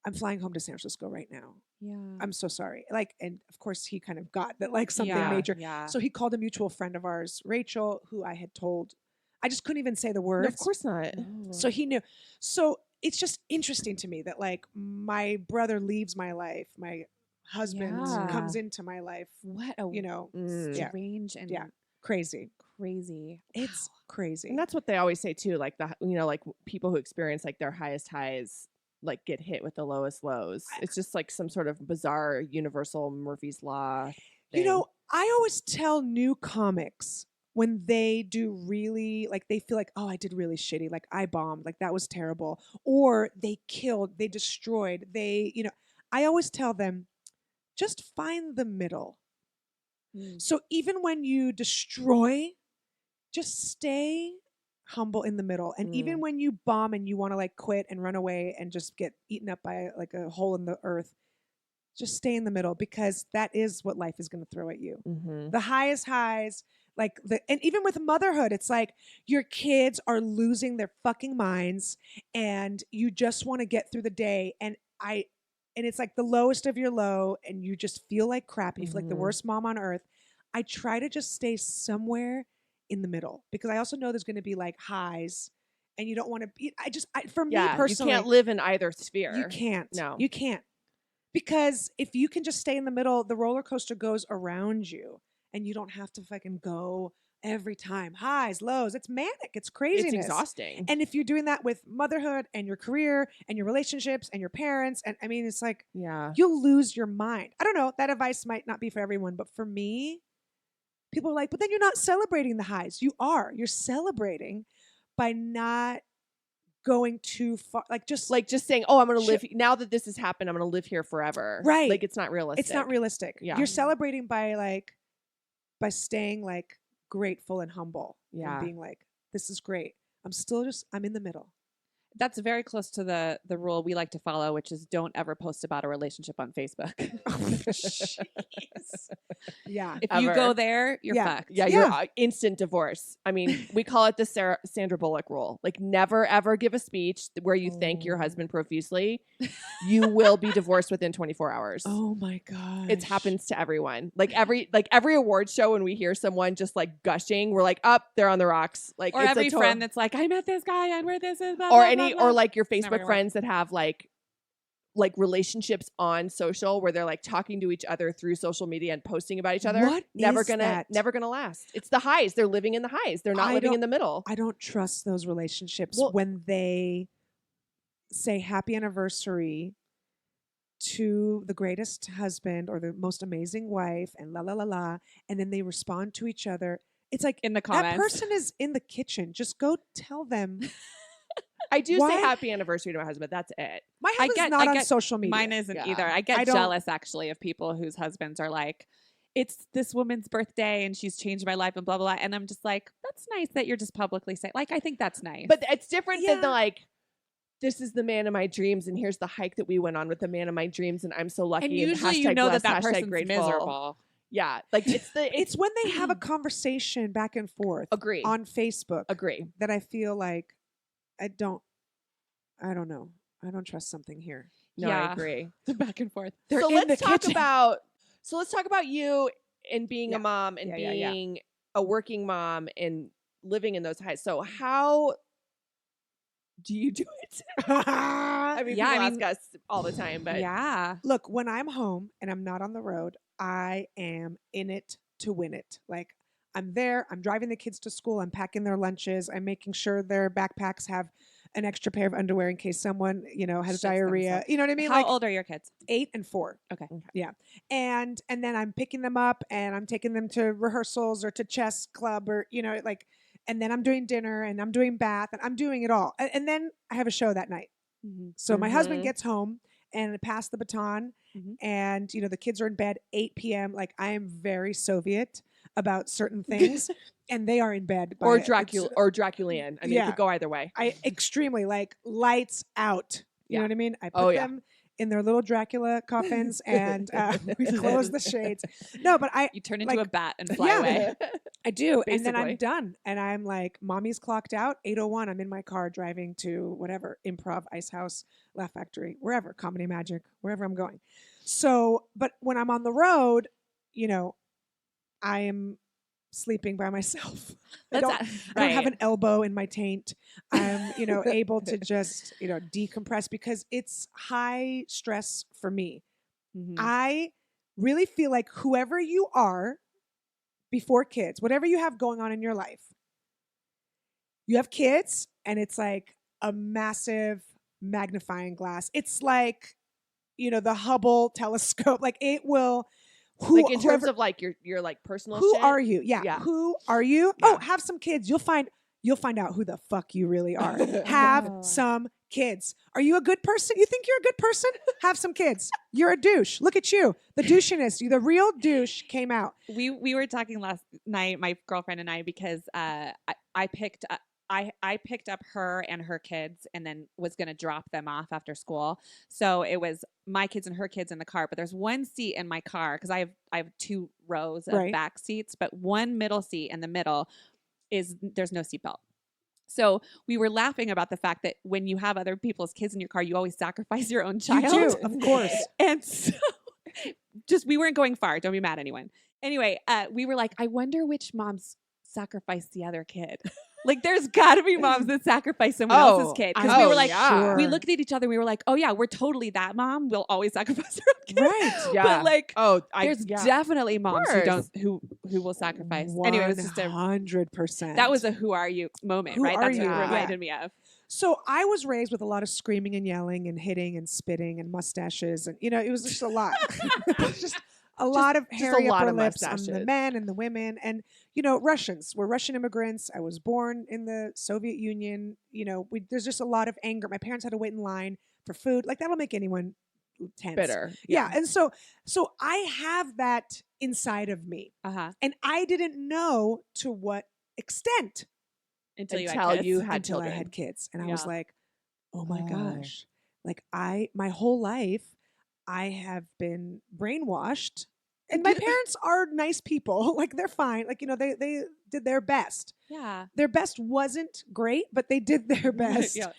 I'm flying home to San Francisco right now.
Yeah.
I'm so sorry. Like, and of course he kind of got that, like, something
Yeah,
major.
Yeah.
So he called a mutual friend of ours, Rachel, who I had told, I just couldn't even say the words.
No, of course not.
So he knew. So it's just interesting to me that, like, my brother leaves my life, my husband
Yeah.
comes into my life,
what a
you know,
Mm.
strange and
Yeah. crazy.
crazy.
It's crazy.
And that's what they always say too. Like like people who experience like their highest highs, like get hit with the lowest lows. It's just like some sort of bizarre universal Murphy's law.
You
thing.
know, I always tell new comics when they do really, like, they feel like, oh, I did really shitty. Like, I bombed. Like, that was terrible. Or they killed, they destroyed, they, you know, I always tell them, just find the middle.
Mm.
So even when you destroy, just stay humble in the middle. And even when you bomb and you want to, like, quit and run away and just get eaten up by like a hole in the earth, just stay in the middle because that is what life is going to throw at you.
Mhm.
The highest highs, like and even with motherhood, it's like your kids are losing their fucking minds and you just want to get through the day. And it's like the lowest of your low and you just feel like crap. You feel like the
Mhm.
worst mom on earth. I try to just stay somewhere in the middle because I also know there's going to be like highs and you don't want to be, for me
Yeah,
personally,
you can't live in either sphere.
you can't.
No.
You can't. Because if you can just stay in the middle, the roller coaster goes around you and you don't have to fucking go every time. Highs, lows. It's manic. It's craziness.
It's exhausting.
And if you're doing that with motherhood and your career and your relationships and your parents, and I mean, it's like
Yeah.
you'll lose your mind. I don't know. That advice might not be for everyone, but for me, people are like, but then you're not celebrating the highs. You are. You're celebrating by not going too far. Like just
Saying, "Oh, I'm going to
Shit.
live now that this has happened. I'm going to live here forever."
Right.
Like it's not realistic.
it's not realistic.
Yeah.
You're celebrating by staying like grateful and humble.
Yeah.
And being like, this is great. I'm in the middle.
That's very close to the rule we like to follow, which is don't ever post about a relationship on Facebook.
Jeez. Yeah.
If you
Ever.
go there, you're
Yeah.
fucked.
Yeah,
Yeah.
you're instant divorce. I mean, we call it the Sandra Bullock rule. Like, never ever give a speech where you thank your
Oh.
husband profusely. You will be divorced within 24 hours.
Oh my god.
It happens to everyone. Like every award show, when we hear someone just like gushing, we're like, "Up, they're on the rocks." Like,
Or
it's
every
a total-
friend that's like, I met this guy and where this is. Blah,
or
blah,
any
blah, blah.
or like your
never
Facebook
gonna work.
friends that have like relationships on social where they're like talking to each other through social media and posting about each other.
What
never
is
gonna
that?
never gonna last. It's the highs. They're living in the highs. They're not
I
living
don't-
in the middle.
I don't trust those relationships
Well-
when they say happy anniversary to the greatest husband or the most amazing wife and la la la la, and then they respond to each other. It's like
in the
that
comments.
person is in the kitchen. Just go tell them.
I do
Why-
say happy anniversary to my husband. That's it.
My
I
husband's
get-
not
I
on
get-
social media.
Mine isn't
Yeah.
either. I get
I don't-
jealous actually of people whose husbands are like, it's this woman's birthday and she's changed my life and blah, blah, blah. And I'm just like, that's nice that you're just publicly saying, like, I think that's nice.
But it's different than the
Yeah.
like, this is the man of my dreams, and here's the hike that we went on with the man of my dreams, and I'm so lucky.
and usually you
hashtag
know
blessed,
that
hashtag
person's
grateful.
miserable.
Yeah, like it's
It's when they have a conversation back and forth
agree.
on Facebook
Agree.
that I feel like I don't. I don't know. I don't trust something here.
No,
Yeah.
I agree.
The back and forth.
They're
So
in
let's
the
talk
kitchen.
about. So let's talk about you and being
Yeah.
a mom and
Yeah, yeah.
being a working mom and living in those highs. So how do you do it? I mean,
Yeah,
people
I
ask
mean-
us all the time, but
Yeah.
Look, when I'm home and I'm not on the road, I am in it to win it. Like I'm there, I'm driving the kids to school, I'm packing their lunches, I'm making sure their backpacks have an extra pair of underwear in case someone, has
Shits
diarrhea.
themselves.
You know what I mean?
How
Like
old are your kids?
8 and 4.
Okay.
Yeah. And then I'm picking them up and I'm taking them to rehearsals or to chess club or, and then I'm doing dinner and I'm doing bath and I'm doing it all. And then I have a show that night. So my husband
Mhm.
gets home and I pass the baton
Mhm.
and, the kids are in bed 8 p.m. Like I am very Soviet about certain things and they are in bed.
or
by-
Dracula
it's-
or Draculian. I mean, it
yeah.
could go either way.
I extremely like lights out. You know
Yeah.
what I mean? I put
Oh, yeah.
them in their little Dracula coffins and we close the shades. No, but
You turn into
Like,
a bat and fly
yeah.
away.
I do. And then I'm
Basically.
done. And I'm like, mommy's clocked out. 8:01. I'm in my car driving to whatever, Improv, Ice House, Laugh Factory, wherever, Comedy Magic, wherever I'm going. So, but when I'm on the road, I am sleeping by myself. I don't have an elbow in my taint. I'm, able to just, decompress because it's high stress for me.
Mhm.
I really feel like whoever you are before kids, whatever you have going on in your life, you have kids and it's like a massive magnifying glass. It's like, the Hubble telescope. Like it will,
Like in terms
whoever-
of like your like personal
who
shit.
are you? Yeah.
Yeah.
Who are you?
Yeah.
Oh, have some kids. You'll find out who the fuck you really are. Have
Oh.
some kids. Are you a good person? You think you're a good person? Have some kids. You're a douche. Look at you. The douchiness. The real douche came out.
We were talking last night, my girlfriend and I, because I picked up her and her kids and then was going to drop them off after school. So it was my kids and her kids in the car, but there's one seat in my car because I have 2 rows of
Right.
back seats, but one middle seat in the middle there's no seatbelt. So we were laughing about the fact that when you have other people's kids in your car, you always sacrifice your own child.
You do, of course.
And so we weren't going far. Don't be mad, anyone. Anyway, we were like, I wonder which moms sacrificed the other kid. Like, there's got to be moms that sacrifice someone else's kid. Because we were like,
yeah.
we looked at each other and we were like, oh yeah, we're totally that mom. We'll always sacrifice our own kid.
Right.
Yeah.
But like,
there's
there's definitely moms who
course.
don't who will sacrifice. Anyway, it was just
100%.
that was a who are you moment,
Who
right?
are
That's
you?
what it
Yeah.
reminded me of.
So I was raised with a lot of screaming and yelling and hitting and spitting and mustaches and it was just a lot. It was just a lot of
just
hairy
a lot
upper
of
lips on the
mustaches.
men and the women and Russians. We're Russian immigrants. I was born in the Soviet Union. There's just a lot of anger. My parents had to wait in line for food. Like that'll make anyone tense.
bitter.
Yeah. And so I have that inside of me.
Uh-huh.
And I didn't know to what extent
Until you
Until
had kids.
you had
until
children.
I had kids. And I
Yeah.
was like, oh my
Oh.
gosh. Like my whole life, I have been brainwashed. And my parents are nice people. Like they're fine. Like, they did their best.
Yeah.
Their best wasn't great, but they did their best.
Yeah.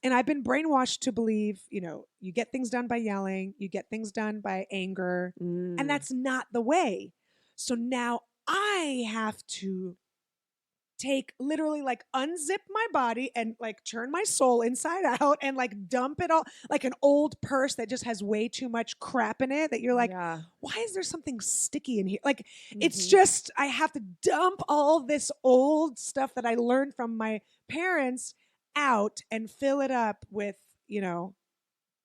And I've been brainwashed to believe, you get things done by yelling, you get things done by anger,
Mm.
and that's not the way. So now I have to literally like unzip my body and like turn my soul inside out and like dump it all like an old purse that just has way too much crap in it that you're like,
yeah.
why is there something sticky in here? Like it's
Mhm.
just, I have to dump all this old stuff that I learned from my parents out and fill it up with,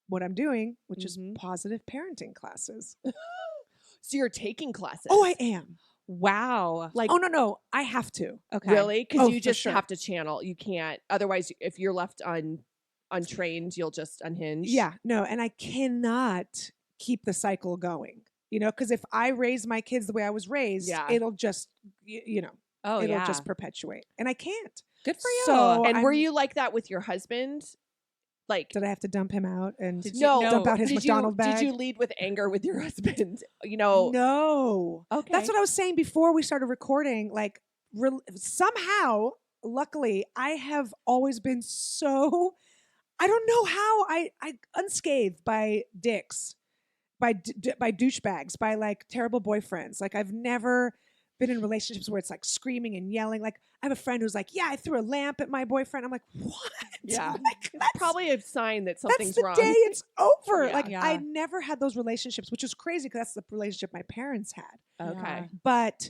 what I'm doing, which is
Mhm.
positive parenting classes.
So you're taking classes.
Oh, I am.
Wow.
like
Oh, no. I have to.
Okay.
really because
Oh,
you
for
just
sure.
have to channel. You can't otherwise. If you're left untrained, you'll just unhinge.
Yeah, no, and I cannot keep the cycle going. Because if I raise my kids the way I was raised,
Yeah.
it'll just,
Oh,
it'll
yeah.
just perpetuate, and I can't.
Good for you.
So-
And were
I'm-
you like that with your husband? Like
Did I have to dump him out and
Did you-
no,
dump out his
did
McDonald's
you,
bag?
Did you lead with anger with your husband?
No.
Okay.
That's what I was saying before we started recording. Like, somehow, luckily, I have always been so I don't know how I unscathed by dicks, by douchebags, by like terrible boyfriends. Like I've never been in relationships where it's like screaming and yelling. Like I have a friend who's like, yeah, I threw a lamp at my boyfriend. I'm like, what?
Yeah.
Like,
It's probably a sign that something's
that's the
wrong.
day it's over.
Yeah.
Like
Yeah.
I never had those relationships, which is crazy because that's the relationship my parents had.
Okay.
Yeah.
But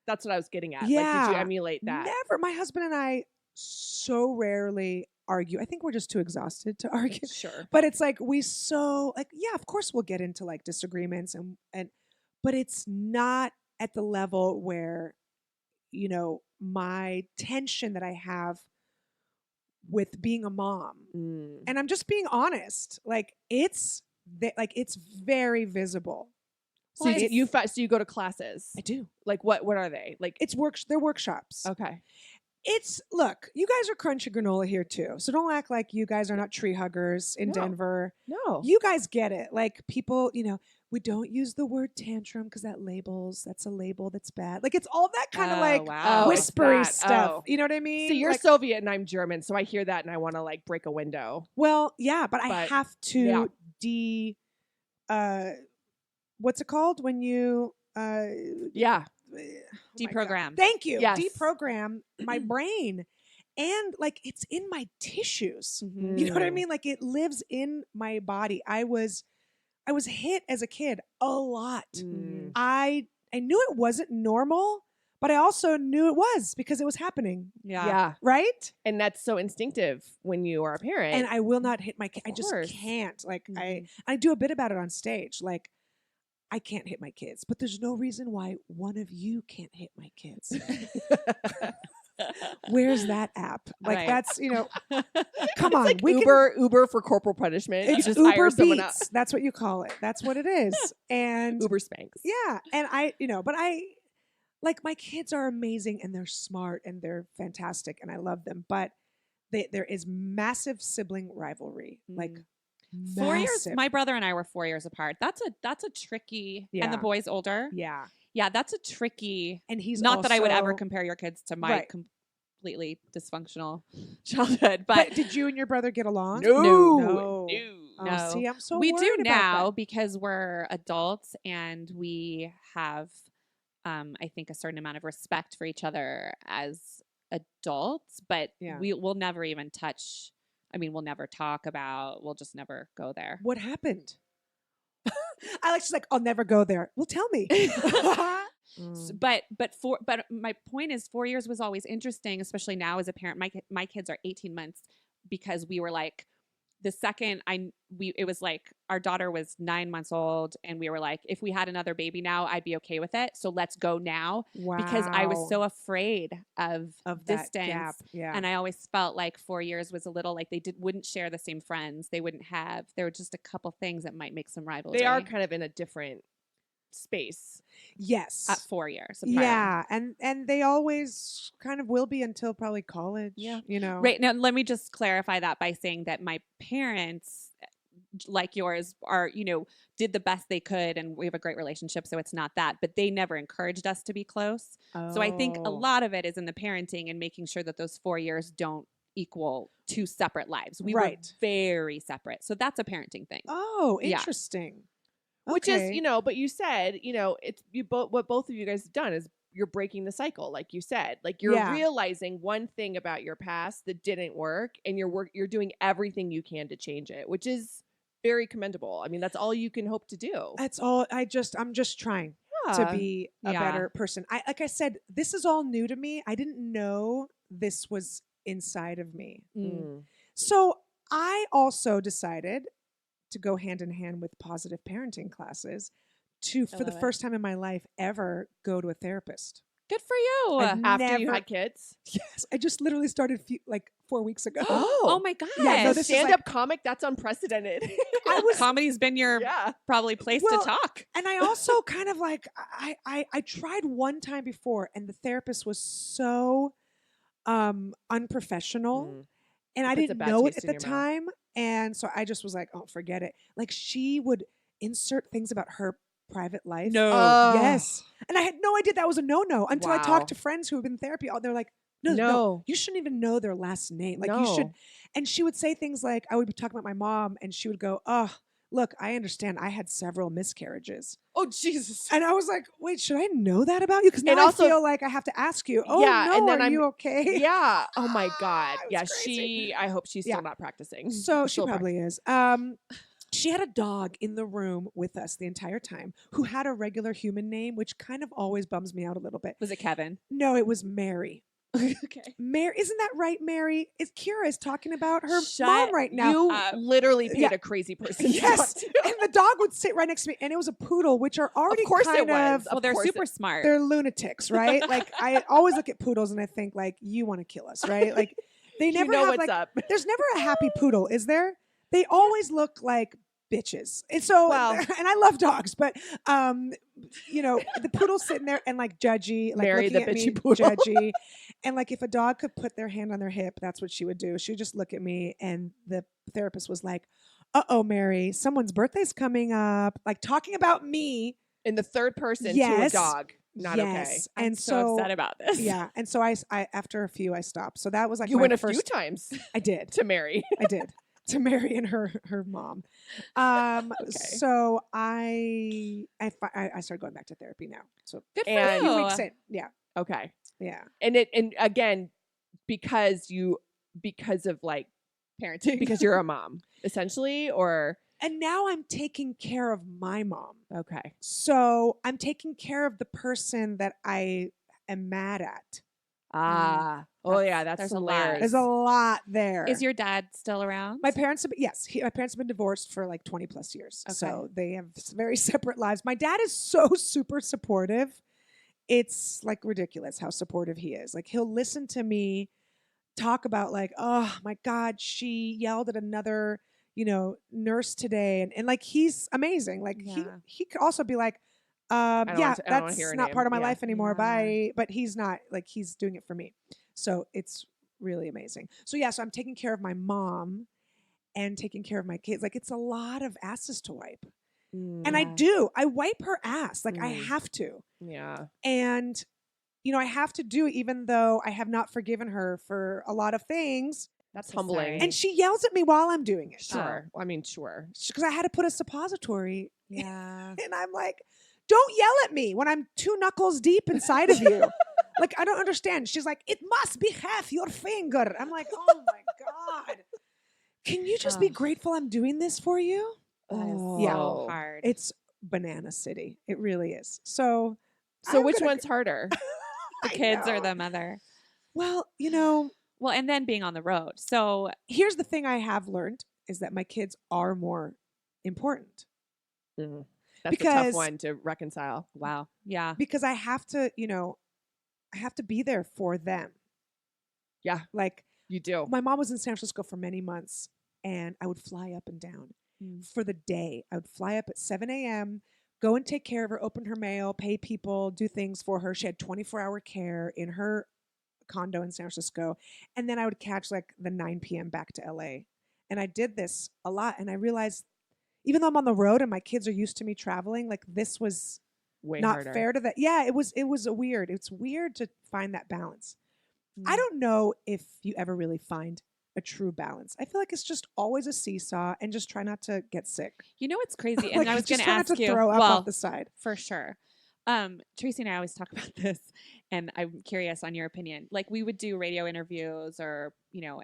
That's what I was getting at. Like,
Yeah.
did you emulate that?
never. My husband and I so rarely argue. I think we're just too exhausted to argue.
Sure.
But it's like yeah, of course we'll get into like disagreements and but it's not at the level where, you know, my tension that I have with being a mom.
Mm.
And I'm just being honest. Like it's very visible.
So you go to classes.
I do.
Like what are they? Like
They're workshops.
okay.
Look, you guys are crunching granola here too. So don't act like you guys are not tree huggers in
No.
Denver.
No.
You guys get it. Like people, you know, we don't use the word tantrum because that's a label that's bad. Like it's all that kind of
Oh,
like
wow.
Oh,
whispery
it's that.
stuff.
Oh.
You know what I mean?
So you're
Like,
Soviet and I'm German, so I hear that and I want to like break a window.
well, yeah, but I
But,
have to what's it called when you
Yeah.
oh my God.
Deprogram.
Thank you.
Yes.
Deprogram my brain. And like it's in my tissues.
Mm-hmm.
You know what I mean? Like it lives in my body. I was hit as a kid a lot.
Mm.
I knew it wasn't normal, but I also knew it was because it was happening.
Yeah.
Yeah.
Right?
And that's so instinctive when you are a parent.
And I will not hit my kid. I
Of
just
course.
can't. Like
Mhm.
I do a bit about it on stage. Like I can't hit my kids, but there's no reason why one of you can't hit my kids. Where's that app? Like
Right.
that's, you know, come
It's
on.
like
we can-
Uber for corporal punishment.
it's
you just
Uber
hire someone
Beats.
else.
That's what you call it. That's what it is. And
Uber Spanx.
yeah, and I, you know, but I like my kids are amazing and they're smart and they're fantastic and I love them, but there is massive sibling rivalry. Like
4 years.
massive.
My brother and I were 4 years apart. That's a tricky. And the
Yeah.
boy's older.
Yeah.
Yeah, that's a tricky.
And he's
Not that I would ever
also-
compare your kids to my
Right.
completely dysfunctional childhood,
But
but
did you and your brother get along?
No.
No.
no,
Oh, see, I'm so
we do
worried about
now
that.
because we're adults and we have, I think, a certain amount of respect for each other as adults. But
Yeah.
we'll never even touch. I mean, we'll never talk about. We'll just never go there.
What happened? She's like, I'll never go there. Well, tell me.
But my point is 4 years was always interesting, especially now as a parent. My kids are 18 months because we were like the second it was like our daughter was 9 months old and we were like, if we had another baby now, I'd be okay with it. So let's go now
Wow.
because I was so afraid of
that
distance.
gap. Yeah.
And I always felt like 4 years was a little like they wouldn't share the same friends. They wouldn't have, there were just a couple things that might make some rivalry.
They are kind of in a different space.
yes.
at 4 years apart.
Yeah, and they always kind of will be until probably college.
Yeah.
You know.
Right. Now, let me just clarify that by saying that my parents, like yours, are, did the best they could and we have a great relationship. So it's not that, but they never encouraged us to be close. So I think a
Oh.
lot of it is in the parenting and making sure that those 4 years don't equal two separate lives. We
Right.
were very separate. So that's a parenting thing.
Oh,
Yeah.
interesting.
Which
Okay.
is, but you said, it's what both of you guys have done is you're breaking the cycle, like you said. Like you're
Yeah.
realizing one thing about your past that didn't work and you're doing everything you can to change it, which is very commendable. I mean, that's all you can hope to do.
That's all. I'm just trying to be a
Yeah.
better person. Like I said, this is all new to me. I didn't know this was inside of me.
Mm.
So I also decided to go hand in hand with positive parenting classes for the
love it.
first time in my life ever go to a therapist.
Good for you.
I've
After you
never-
had kids.
Yes, I just literally started 4 weeks ago.
Oh my God.
Yeah, no, this is
stand-up comic, that's unprecedented.
I was
Comedy's been your
yeah.
probably place
Well,
to talk.
And I also kind of like I tried one time before and the therapist was so unprofessional
Mm.
and I
Puts a
didn't
bad
know it
taste
at
in
the
your mouth.
time and so I just was like, oh, forget it. Like she would insert things about her private life.
No.
Oh.
Yes. And I had no idea that was a no-no until I
Wow.
talked to friends who have been in therapy. They're like,
No.
You shouldn't even know their last name. Like you
No.
should. And she would say things like, I would be talking about my mom, and she would go, "Oh, look, I understand. I had several miscarriages."
Oh, Jesus.
And I was like, "Wait, should I know that about you? Because now
And
I
also-
feel like I have to ask you. Oh
Yeah,
no,
and then
are you okay?"
Yeah. Oh my God.
It was
Yeah.
crazy.
I hope she's still
Yeah.
not practicing.
So she
Still
probably is. She had a dog in the room with us the entire time who had a regular human name, which kind of always bums me out a little bit.
Was it Kevin?
No, it was Mary.
Okay.
Mary, isn't that right, Mary? Kira is talking about her
Shut
mom right now.
You
up.
literally paid
Yeah.
a crazy person. to
Yes,
talk to.
and the dog would sit right next to me, and it was a poodle, which are already
course it
kind
was.
of
Well, they're
course
super
it-
smart.
they're lunatics, right? Like I always look at poodles and I think like you want to kill us, right? Like they
You
never
know
have
what's
like
up.
there's never a happy poodle, is there? They always look like bitches. And so
Well-
and I love dogs, but the poodle's sitting there and like judgy, like
Mary
looking
the
at me
bitchy poodle.
judgy. And like if a dog could put their hand on their hip, that's what she would do. She would just look at me, and the therapist was like, "Uh-oh, Mary, someone's birthday's coming up." Like talking about me.
In the third person
Yes.
to a dog. Not okay.
Yes.
I'm
And
so upset about this.
yeah. And so I after a few I stopped. So that was like
You
my
went a
first
few times
I did.
to Mary.
I did. To Mary and her mom. So I started going back to therapy now. So
Good for
And-
a few
you.
weeks in. Yeah.
Okay.
Yeah.
And again, because of like
Parenting.
because you're a mom, essentially, or
And now I'm taking care of my mom.
okay.
So I'm taking care of the person that I am mad at.
Ah. Oh yeah, that's
there's
some
a lot.
layers.
There's a lot there.
Is your dad still around?
My parents have my parents have been divorced for like 20 plus years.
Okay.
So they have very separate lives. My dad is so super supportive. It's like ridiculous how supportive he is. Like he'll listen to me talk about like, "Oh my God, she yelled at another, nurse today." And like he's amazing. Like
Yeah.
he could also be like,
don't
yeah,
want to- I don't wanna
that's
hear her
not
name.
part of my
Yeah.
life anymore.
Yeah.
Bye. But he's not, like he's doing it for me. So it's really amazing. So yeah, so I'm taking care of my mom and taking care of my kids. Like it's a lot of asses to wipe. And I
Yeah.
do. I wipe her ass. Like I
Mm.
have to.
Yeah.
And I have to do it even though I have not forgiven her for a lot of things.
That's
So
humbling.
sorry.
And she yells at me while I'm doing it.
Sure. I mean, sure.
Because I had to put a suppository.
Yeah.
And I'm like, don't yell at me when I'm 2 knuckles deep inside of you. Like, I don't understand. She's like, it must be half your finger. I'm like, oh my God. Can you just be
Ugh.
grateful I'm doing this for you?
That is
Oh.
so hard.
It's banana city. It really is. So
So
I'm
which
gonna-
one's harder?
the
I
kids or
know.
the mother.
Well,
Well, and then being on the road. So
here's the thing I have learned is that my kids are more important
That's a
Because-
tough one to reconcile.
wow. Yeah.
because I have to, I have to be there for them.
Yeah.
Like
You do.
my mom was in San Francisco for many months, and I would fly up and down for the day. I would fly up at 7 a.m., go and take care of her, open her mail, pay people, do things for her. She had 24-hour care in her condo in San Francisco. And then I would catch like the 9 p.m. back to LA. And I did this a lot. And I realized even though I'm on the road and my kids are used to me traveling, like this was
Way
not
harder.
fair to that. Yeah, it was weird. It's weird to find that balance. I don't know if you ever really find a true balance. I feel like it's just always a seesaw, and just try not to get sick.
You know what's crazy? And
Like,
I was going
just
to
try not
ask
to
you.
throw up
Well,
off the side.
for sure. Tracy and I always talk about this, and I'm curious on your opinion. Like we would do radio interviews or,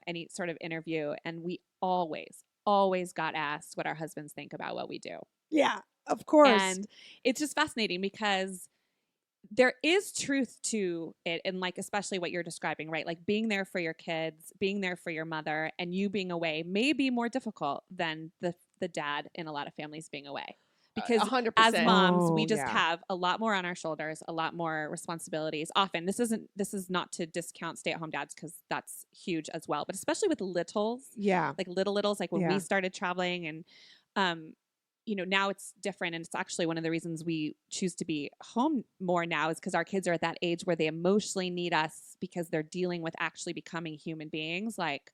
any sort of interview, and we always got asked what our husbands think about what we do.
Yeah, of course.
And it's just fascinating because there is truth to it, and like especially what you're describing, right? Like being there for your kids, being there for your mother, and you being away may be more difficult than the dad in a lot of families being away. Because
100%.
as moms, we
Oh,
just
yeah.
have a lot more on our shoulders, a lot more responsibilities. Often, this is not to discount stay-at-home dads because that's huge as well. But especially with littles,
yeah,
like littles, like when
Yeah.
we started traveling, and now it's different. And it's actually one of the reasons we choose to be home more now is because our kids are at that age where they emotionally need us because they're dealing with actually becoming human beings. Like,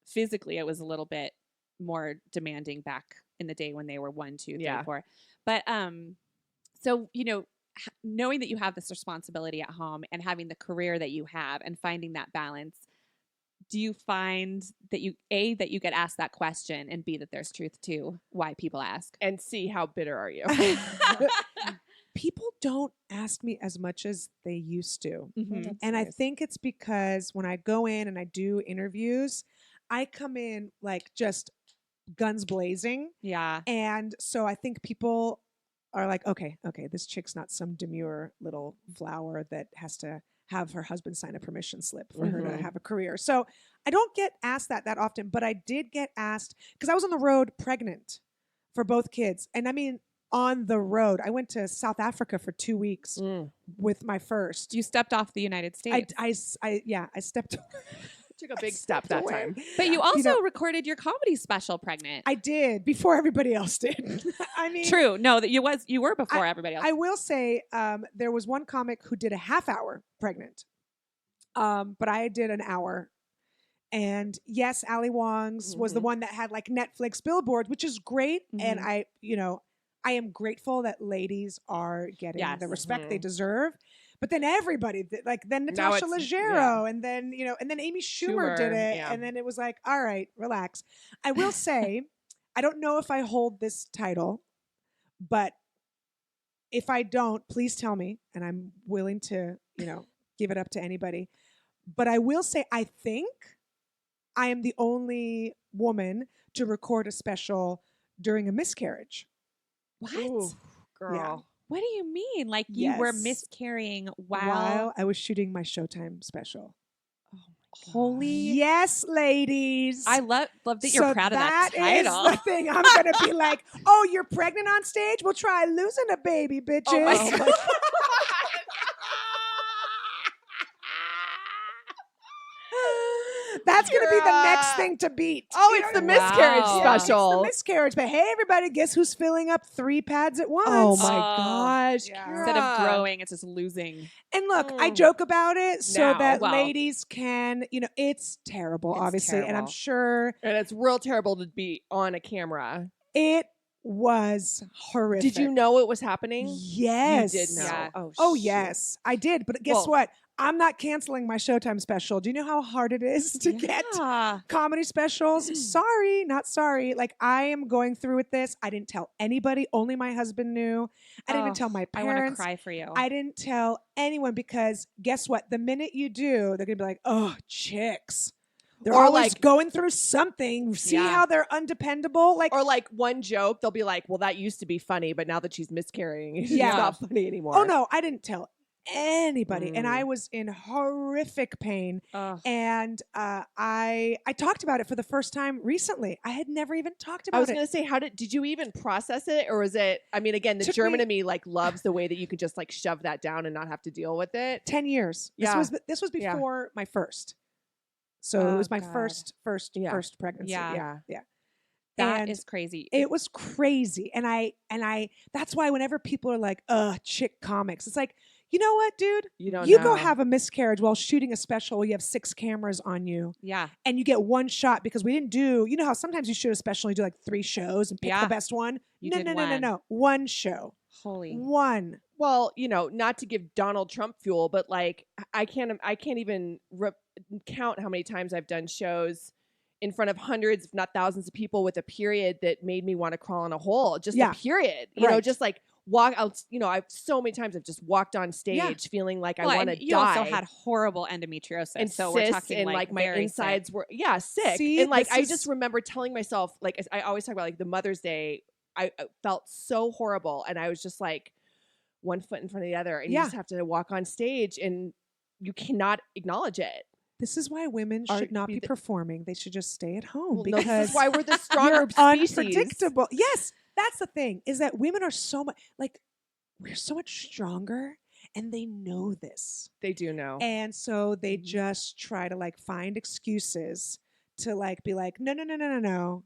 physically, it was a little bit more demanding back in the day when they were 1, 2, 3,
Yeah.
4. But so knowing that you have this responsibility at home and having the career that you have and finding that balance, do you find that you get asked that question, and B, that there's truth to why people ask?
And C, how bitter are you?
People don't ask me as much as they used to.
Mhm.
And I think it's because when I go in and I do interviews, I come in like just guns blazing.
Yeah.
And so I think people are like, okay, this chick's not some demure little flower that has to have her husband sign a permission slip for her to
Mhm.
have a career. So I don't get asked that often, but I did get asked because I was on the road pregnant for both kids. And I mean, on the road, I went to South Africa for 2 weeks with my first.
You stepped off the United States.
I stepped.
Took a big step that
away.
time.
But you also
know-
recorded your comedy special pregnant.
I did before everybody else did. I mean,
True. No, that you were before everybody else.
I will say there was one comic who did a half hour pregnant, but I did an hour. And yes, Ali Wong's was the one that had like Netflix billboards, which is great. And I am grateful that ladies are getting the respect they deserve. But then everybody, then Natasha Leggero, and then Amy Schumer did it, and then it was like, all right, relax. I will say, I don't know if I hold this title, but if I don't, please tell me, and I'm willing to, give it up to anybody. But I will say, I think I am the only woman to record a special during a miscarriage.
What?
Ooh, girl.
Yeah.
What do you mean? Like you were
Yes.
miscarrying
While I was shooting my Showtime special.
holy.
Yes, ladies.
I love that you're proud of that title.
That is the thing. I'm going to be like, oh, you're pregnant on stage? Well, try losing a baby, bitches.
Oh my God.
That's going to be the next thing to beat.
Oh,
You
it's
know
the
what I mean?
miscarriage
Wow.
Yeah, it's
special.
the miscarriage. But hey, everybody, guess who's filling up 3 pads at once?
Oh my
Oh.
gosh.
Yeah.
Instead of
Kira.
growing, it's just losing.
And look, I joke about it so
Now,
that
well.
ladies can, it's terrible,
It's
obviously. And I'm
terrible.
sure
And it's real terrible to be on a camera.
it was horrific.
Did you know it was happening?
Yes.
You did know.
Yeah.
Oh,
Oh, yes, I did. But guess
Well-
what? I'm not canceling my Showtime special. Do you know how hard it is to get
Yeah.
comedy specials? Sorry, not sorry. Like, I am going through with this. I didn't tell anybody. Only my husband knew. I didn't even tell my
I want to
parents.
cry for you.
I didn't tell anyone because guess what? The minute you do, they're going to be like, oh, chicks. They're
Or
always
like-
going through something. See
Yeah.
how they're undependable? Like,
Or like one joke, they'll be like, well, that used to be funny, but now that she's miscarrying, it's
Yeah.
not funny anymore.
oh, no, I didn't tell anybody. And
Mm.
I was in horrific pain.
Ugh.
And I talked about it for the first time recently. I had never even talked
I
about
was
it.
going to say, did you even process it? Or was it, I mean, again, the
Took
German
me-
in me like loves the way that you could just like shove that down and not have to deal with it.
10 years.
Yeah.
This was
Yeah.
before my first. So
Oh,
it was my
God.
first
Yeah.
pregnancy.
Yeah.
Yeah.
That
And
is crazy.
it was crazy. And I that's why whenever people are like, chick comics, it's like, you know what, dude?
You don't
You
know.
go have a miscarriage while shooting a special where you have 6 cameras on you
Yeah.
and you get one shot because we didn't do, you know how sometimes you shoot a special and you do like 3 shows and pick
Yeah.
the best one?
You
No,
did
no, no, no,
one.
no. One show.
Holy.
One.
Well, not to give Donald Trump fuel, but like I can't even count how many times I've done shows in front of hundreds, if not thousands of people with a period that made me want to crawl in a hole. Just
Yeah.
a period, you know,
Right.
just like walk out. I've so many times I've just walked on stage feeling like
Well,
I want
and
to
you
die.
also had horrible endometriosis,
and
so we're
cysts
talking
and like my
very
insides
sick.
were sick.
See,
and like
this
I
is-
just remember telling myself, like I always talk about like the Mother's Day, I felt so horrible, and I was just like one foot in front of the other, and you
Yeah.
just have to walk on stage and you cannot acknowledge it.
This is why women
Are-
should not
be
be
the-
performing. They should just stay at home
Well, no,
because
this is why we're the stronger
you're
species.
unpredictable. Yes, that's the thing is that women are so much like we're so much stronger and they know this.
They do know.
And so they
Mhm.
just try to like find excuses to like be like, no.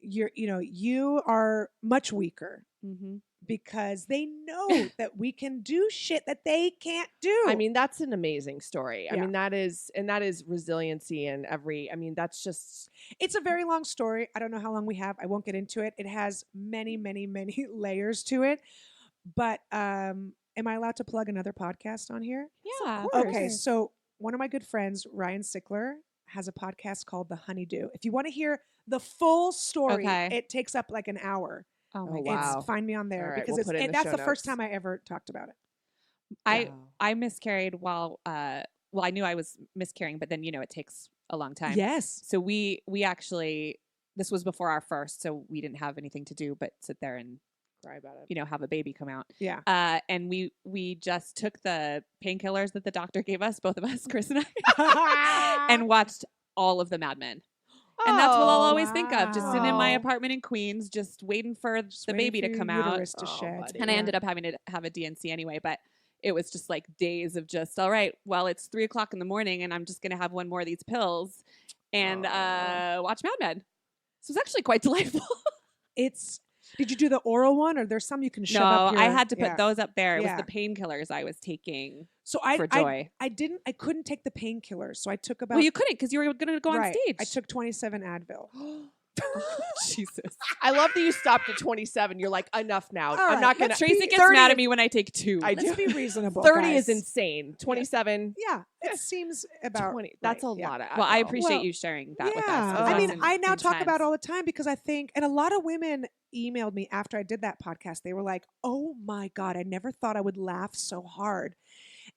You are much weaker
Mhm.
Mm.
because they know that we can do shit that they can't do.
I mean, that's an amazing story. I
Yeah.
mean, that is resiliency and that's just
it's a very long story. I don't know how long we have. I won't get into it. It has many, many, many layers to it. But am I allowed to plug another podcast on here?
Yeah.
Okay, so one of my good friends, Ryan Sickler, has a podcast called The Honeydew. If you want to hear the full story,
Okay.
it takes up like an hour.
Oh my
Oh,
god.
wow.
Find me on there
All right,
because
we'll put it in the
that's
show
the first
notes.
time I ever talked about it.
I miscarried while well, I knew I was miscarrying, but then it takes a long time.
Yes.
So we actually, this was before our first, so we didn't have anything to do but sit there and
Cry about it.
have a baby come out.
Yeah.
And we just took the painkillers that the doctor gave us, both of us, Chris and I, and watched all of the Mad Men. And that's what I'll always think of, just sitting in my
Wow.
apartment in Queens, just waiting for
Just
the
waiting
baby
for
to
your
come out.
uterus to
Oh,
shed.
buddy.
And I
Yeah.
ended up having to have a DNC anyway, but it was just like days of just, all right, well, it's 3:00 in the morning and I'm just going to have one more of these pills and watch Mad Men. So it was actually quite delightful.
Did you do the oral one, or there's some you can shove
No,
up your,
I had to put
yeah.
those up there. It
Yeah.
was the painkillers I was taking
So
for joy.
I couldn't take the painkillers, so I took about
Well, you couldn't because you were going to go on
right.
stage.
I took 27 Advil.
Oh, Jesus.
I love that you stopped at 27. You're like, enough now.
All
I'm
right,
not going to.
Tracy gets
30
mad
is-
at me when I take 2.
I do.
Let's be reasonable.
30 is
guys.
insane. 27,
Yeah, it seems about
20. That's
right,
a
yeah.
lot of
Well, I
Advil.
appreciate
Well,
you sharing that with us.
Yeah,
'cause
I
that's
mean, I now talk about
intense.
it all the time because I think, and a lot of women emailed me after I did that podcast. They were like, "Oh my god, I never thought I would laugh so hard,"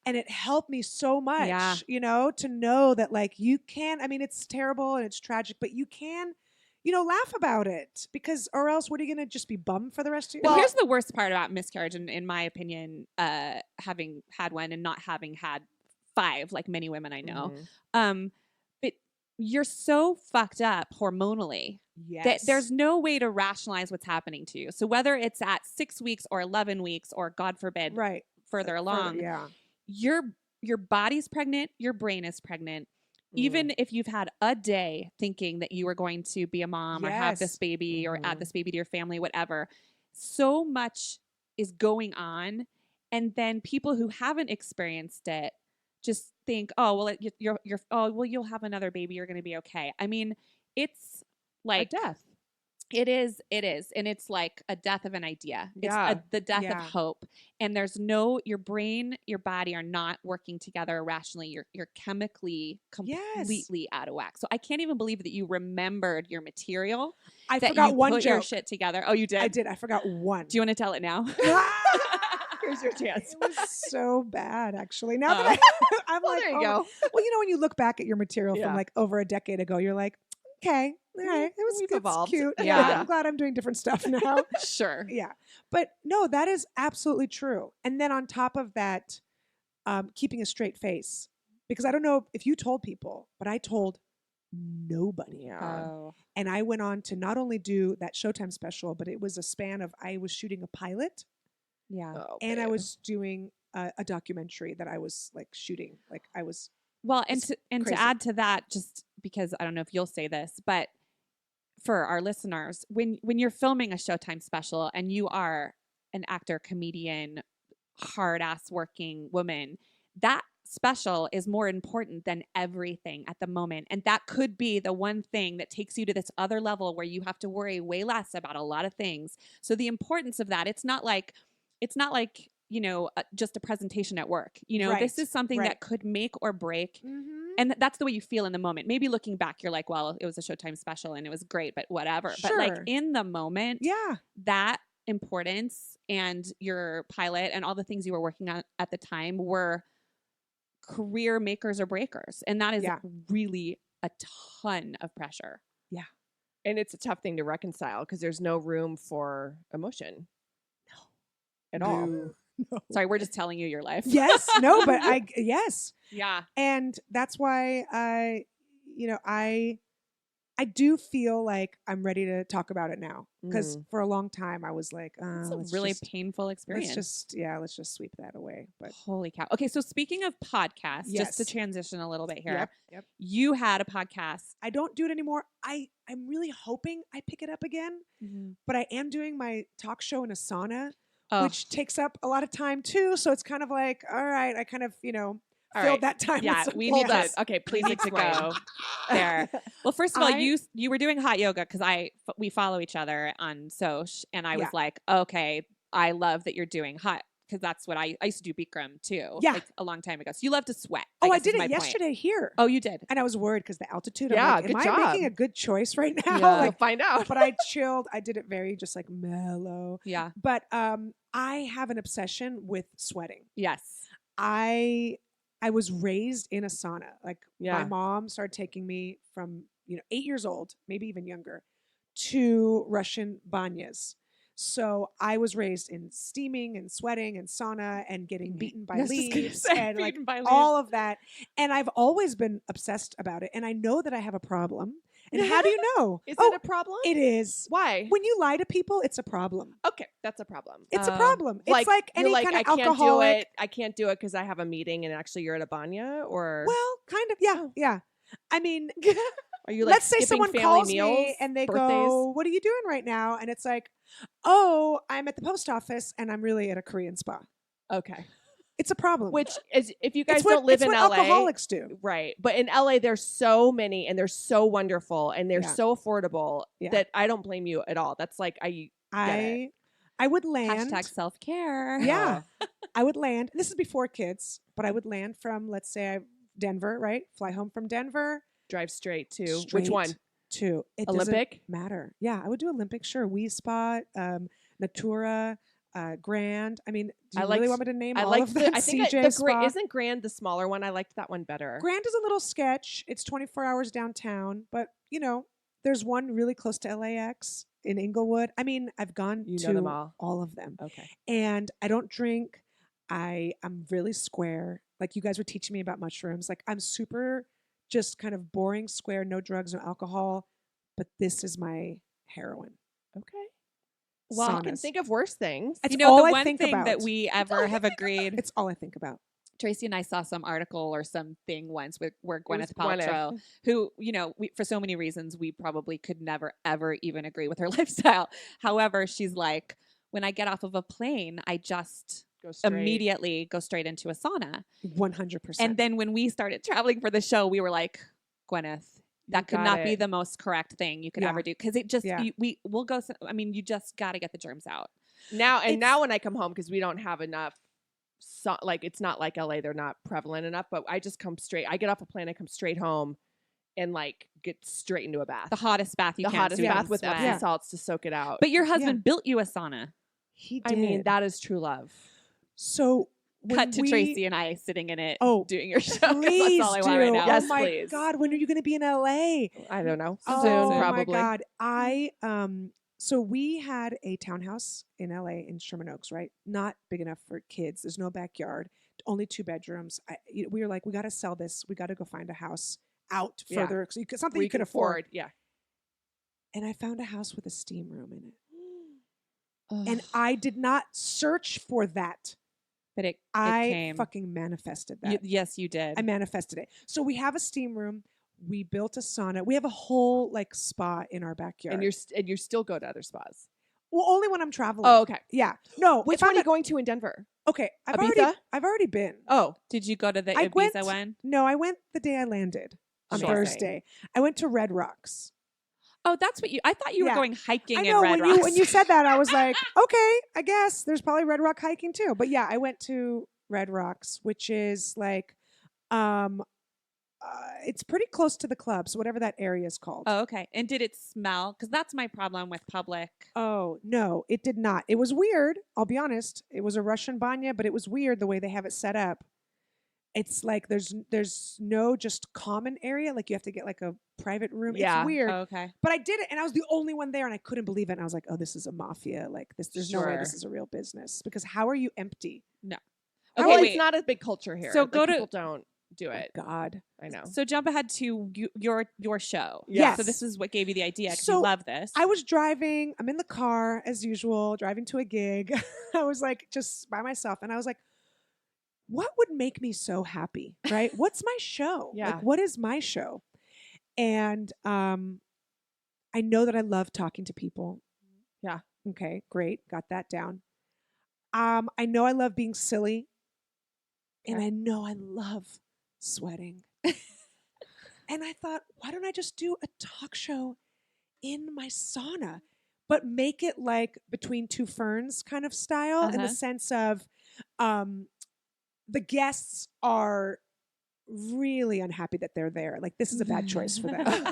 and it helped me so much,
Yeah.
to know that like you can. I mean, it's terrible and it's tragic, but you can, laugh about it because, or else, what are you going to just be bummed for the rest of your
But
life?
here's the worst part about miscarriage, in my opinion, having had one and not having had 5, like many women I know.
Mhm.
But you're so fucked up hormonally that
Yes,
there's no way to rationalize what's happening to you. So whether it's at 6 weeks or 11 weeks or God forbid
right
further along,
Yeah,
your body's pregnant, your brain is pregnant. Even if you've had a day thinking that you were going to be a mom or have this
Yes.
baby or add
Mhm.
this baby to your family, whatever, so much is going on. And then people who haven't experienced it just think, oh, well, you'll have another baby. You're going to be okay. I mean, it's like
a death.
It is. And it's like a death of an idea.
Yeah.
It's the death
Yeah.
of hope. And your brain, your body are not working together rationally. You're chemically completely out of whack. So I can't even believe that you remembered your material.
I
that
forgot
you
one
put your
joke.
shit together. Oh, you did?
I did. I forgot one.
Do you want to tell it now?
Here's your chance.
It was so bad, actually. Now that I'm
Well,
like,
there you
oh.
go.
Well, when you look back at your material
Yeah.
from like over a decade ago, you're like, okay, all right, it was
We've
it's
evolved.
cute.
Yeah.
I'm glad I'm doing different stuff now.
Sure.
Yeah, but no, that is absolutely true. And then on top of that, keeping a straight face, because I don't know if you told people, but I told nobody.
Yeah.
Oh.
And I went on to not only do that Showtime special, but it was a span of I was shooting a pilot.
Yeah.
Oh,
And I
babe.
was doing a documentary that I was like shooting. Like I was,
Well, and
It's
to
crazy.
add to that, just because I don't know if you'll say this, but for our listeners, when you're filming a Showtime special and you are an actor, comedian, hard ass working woman, that special is more important than everything at the moment. And that could be the one thing that takes you to this other level where you have to worry way less about a lot of things. So the importance of that, it's not like just a presentation at work.
Right,
This is something
right.
that could make or break. And that's the way you feel in the moment. Maybe looking back, you're like, well, it was a Showtime special and it was great, but whatever. But like
Sure.
in the moment,
yeah.
that importance and your pilot and all the things you were working on at the time were career makers or breakers. And that is
Yeah.
really a ton of pressure.
And it's a tough thing to reconcile because there's no room for emotion. No. At all.
No.
Sorry, we're just telling you your life.
Yes. No, but yes.
Yeah.
And that's why I do feel like I'm ready to talk about it now. Because for a long time I was like,
It's a
let's
really
just,
painful experience.
let's just sweep that away. But
Holy cow. Okay, so speaking of podcasts, just to
Yes.
transition a little bit here.
Yep.
You had a podcast.
I don't do it anymore. I'm really hoping I pick it up again. But I am doing my talk show in a sauna,
Oh,
which takes up a lot of time too. So it's kind of like, all right, I kind of,
All
filled
right.
that time.
yeah,
with something
we need
else.
to. Okay, please need to
Explain.
go there. Well, first of all,
I-
you were doing hot yoga because we follow each other on Soch, and I was
Yeah.
like, okay, I love that you're doing hot because that's what I used to do Bikram too.
Yeah.
Like a long time ago. So you love to sweat.
Oh, I
guess is
did
my
it
point.
yesterday here.
Oh, you did.
And I was worried because the altitude.
Yeah,
I'm like,
good
am I
job.
making a good choice right now?
Yeah.
We'll
Like,
find out.
but I chilled. I did it very just like mellow.
Yeah.
But I have an obsession with sweating.
Yes.
I was raised in a sauna. Like
Yeah.
my mom started taking me from 8 years old, maybe even younger, to Russian banyas. So I was raised in steaming and sweating and sauna and getting beaten by
I was just gonna
leaves
say,
and like
beaten by leaves.
all of that. And I've always been obsessed about it. And I know that I have a problem. And how do you know?
Is
Oh,
it a problem?
it is.
Why?
When you lie to people, it's a problem.
Okay, that's a problem.
It's a problem. It's like
you're
any kind of
I can't
alcoholic.
do it. I can't do it because I have a meeting and actually you're at a banya, or
Well, kind of. Yeah. Yeah. I mean,
are you like
let's say
skipping
someone
family
calls
meals,
me and they
birthdays?
go, "What are you doing right now?" And it's like, "Oh, I'm at the post office and I'm really at a Korean spa."
Okay,
It's a problem.
which is if you guys
it's what,
don't live
it's
in
what
LA,
alcoholics do.
right? But in LA, there's so many and they're so wonderful and they're
Yeah.
so affordable
Yeah.
that I don't blame you at all. That's like
I would land.
Hashtag self-care.
Yeah. I would land. This is before kids, but I would land from, let's say, Denver, right? Fly home from Denver.
drive straight to
Straight
which one?
To it doesn't
Olympic?
matter. Yeah, I would do Olympic. Sure, We Spa, Natura, Grand. I mean, do you
I
really
liked-
want me to name
I
all
like
of them?
I think
CJ
the
Spa.
isn't Grand the smaller one? I liked that one better.
Grand is a little sketch. It's 24 hours downtown, but there's one really close to LAX in Inglewood. I mean, I've gone
You
to
know them all.
of them,
Okay.
and I don't drink. I'm really square. Like you guys were teaching me about mushrooms. Like I'm super, just kind of boring, square, no drugs, no alcohol. But this is my heroin.
Okay. Well, I can
Saunas.
think of worse things.
It's
You know,
all
the
I
one
think
thing that
about.
we ever have agreed,
It's all I think about.
Tracy and I saw some article or something once where
was
Gwyneth Paltrow,
Gwyneth.
who, for so many reasons, we probably could never, ever even agree with her lifestyle. However, she's like, when I get off of a plane, I just
Go straight.
immediately go straight into a sauna.
100%.
And then when we started traveling for the show, we were like, Gwyneth, that could
got
not be
it.
the most correct thing you could
Yeah.
ever do. Because it just,
Yeah.
we'll go, you just got to get the germs out.
Now
It's-
now when I come home, because we don't have enough, like it's not like LA, they're not prevalent enough. But I just come straight. I get off a plane, I come straight home, and like get straight into a bath.
The hottest bath you
The
can.
hottest
so you
bath
can
with
sweat.
Epsom salts to soak it out.
But your husband built you a sauna.
he
I
did.
mean, that is true love.
So when
Cut to
we-
Tracy and I sitting in it
Oh,
doing your show. 'cause
Please
that's all I
do.
want right now.
Yes,
oh my
please.
God, when are you going to be in LA?
I don't know.
Oh
Soon, probably.
my God. So we had a townhouse in LA in Sherman Oaks, right? Not big enough for kids. There's no backyard, only 2 bedrooms. We were like, we got to sell this. We got to go find a house out
Yeah.
further. So something
Where
you could afford.
Yeah.
And I found a house with a steam room in it. And I did not search for that.
But it
I
came.
fucking manifested that.
Yes, you did.
I manifested it. So we have a steam room. We built a sauna. We have a whole like spa in our backyard.
And you still go to other spas.
well, only when I'm traveling.
Oh, okay.
Yeah. No.
Which
if I'm
one are you
at-
going to in Denver?
Okay.
Ibiza?
I've already been.
Oh,
Did you go to the
I
Ibiza
went-
one?
No, I went the day I landed on
Amazing.
Thursday. I went to Red Rocks.
Oh, that's what I thought you were
Yeah.
going hiking
I
in
know
Red
when
Rocks.
you said that, I was like, okay, I guess there's probably Red Rock hiking too. But yeah, I went to Red Rocks, which is like, it's pretty close to the club, so whatever that area is called.
Oh, okay. And did it smell? Because that's my problem with public.
Oh, no, it did not. It was weird. I'll be honest. It was a Russian banya, but it was weird the way they have it set up. It's like there's no just common area. Like you have to get like a private room.
Yeah.
It's weird.
Oh, okay.
But I did it, and I was the only one there, and I couldn't believe it. And I was like, oh, this is a mafia. Like this, there's no way this
Sure.
is a real business. Because how are you empty?
Okay,
well,
wait.
it's not a big culture here.
So
Like,
go to-
people don't do it.
Oh, God.
I know.
So jump ahead to your show.
Yes.
So this is what gave you the idea. 'Cause
So
you love this.
I was driving. I'm in the car as usual, driving to a gig. I was like just by myself, and I was like, what would make me so happy, right? What's my show?
Yeah.
Like, what is my show? And I know that I love talking to people.
Yeah.
Okay, great. Got that down. I know I love being silly. And
Okay.
I know I love sweating. And I thought, why don't I just do a talk show in my sauna, but make it like Between Two Ferns kind of style in the
Uh-huh.
sense of The guests are really unhappy that they're there. Like, this is a bad choice for them.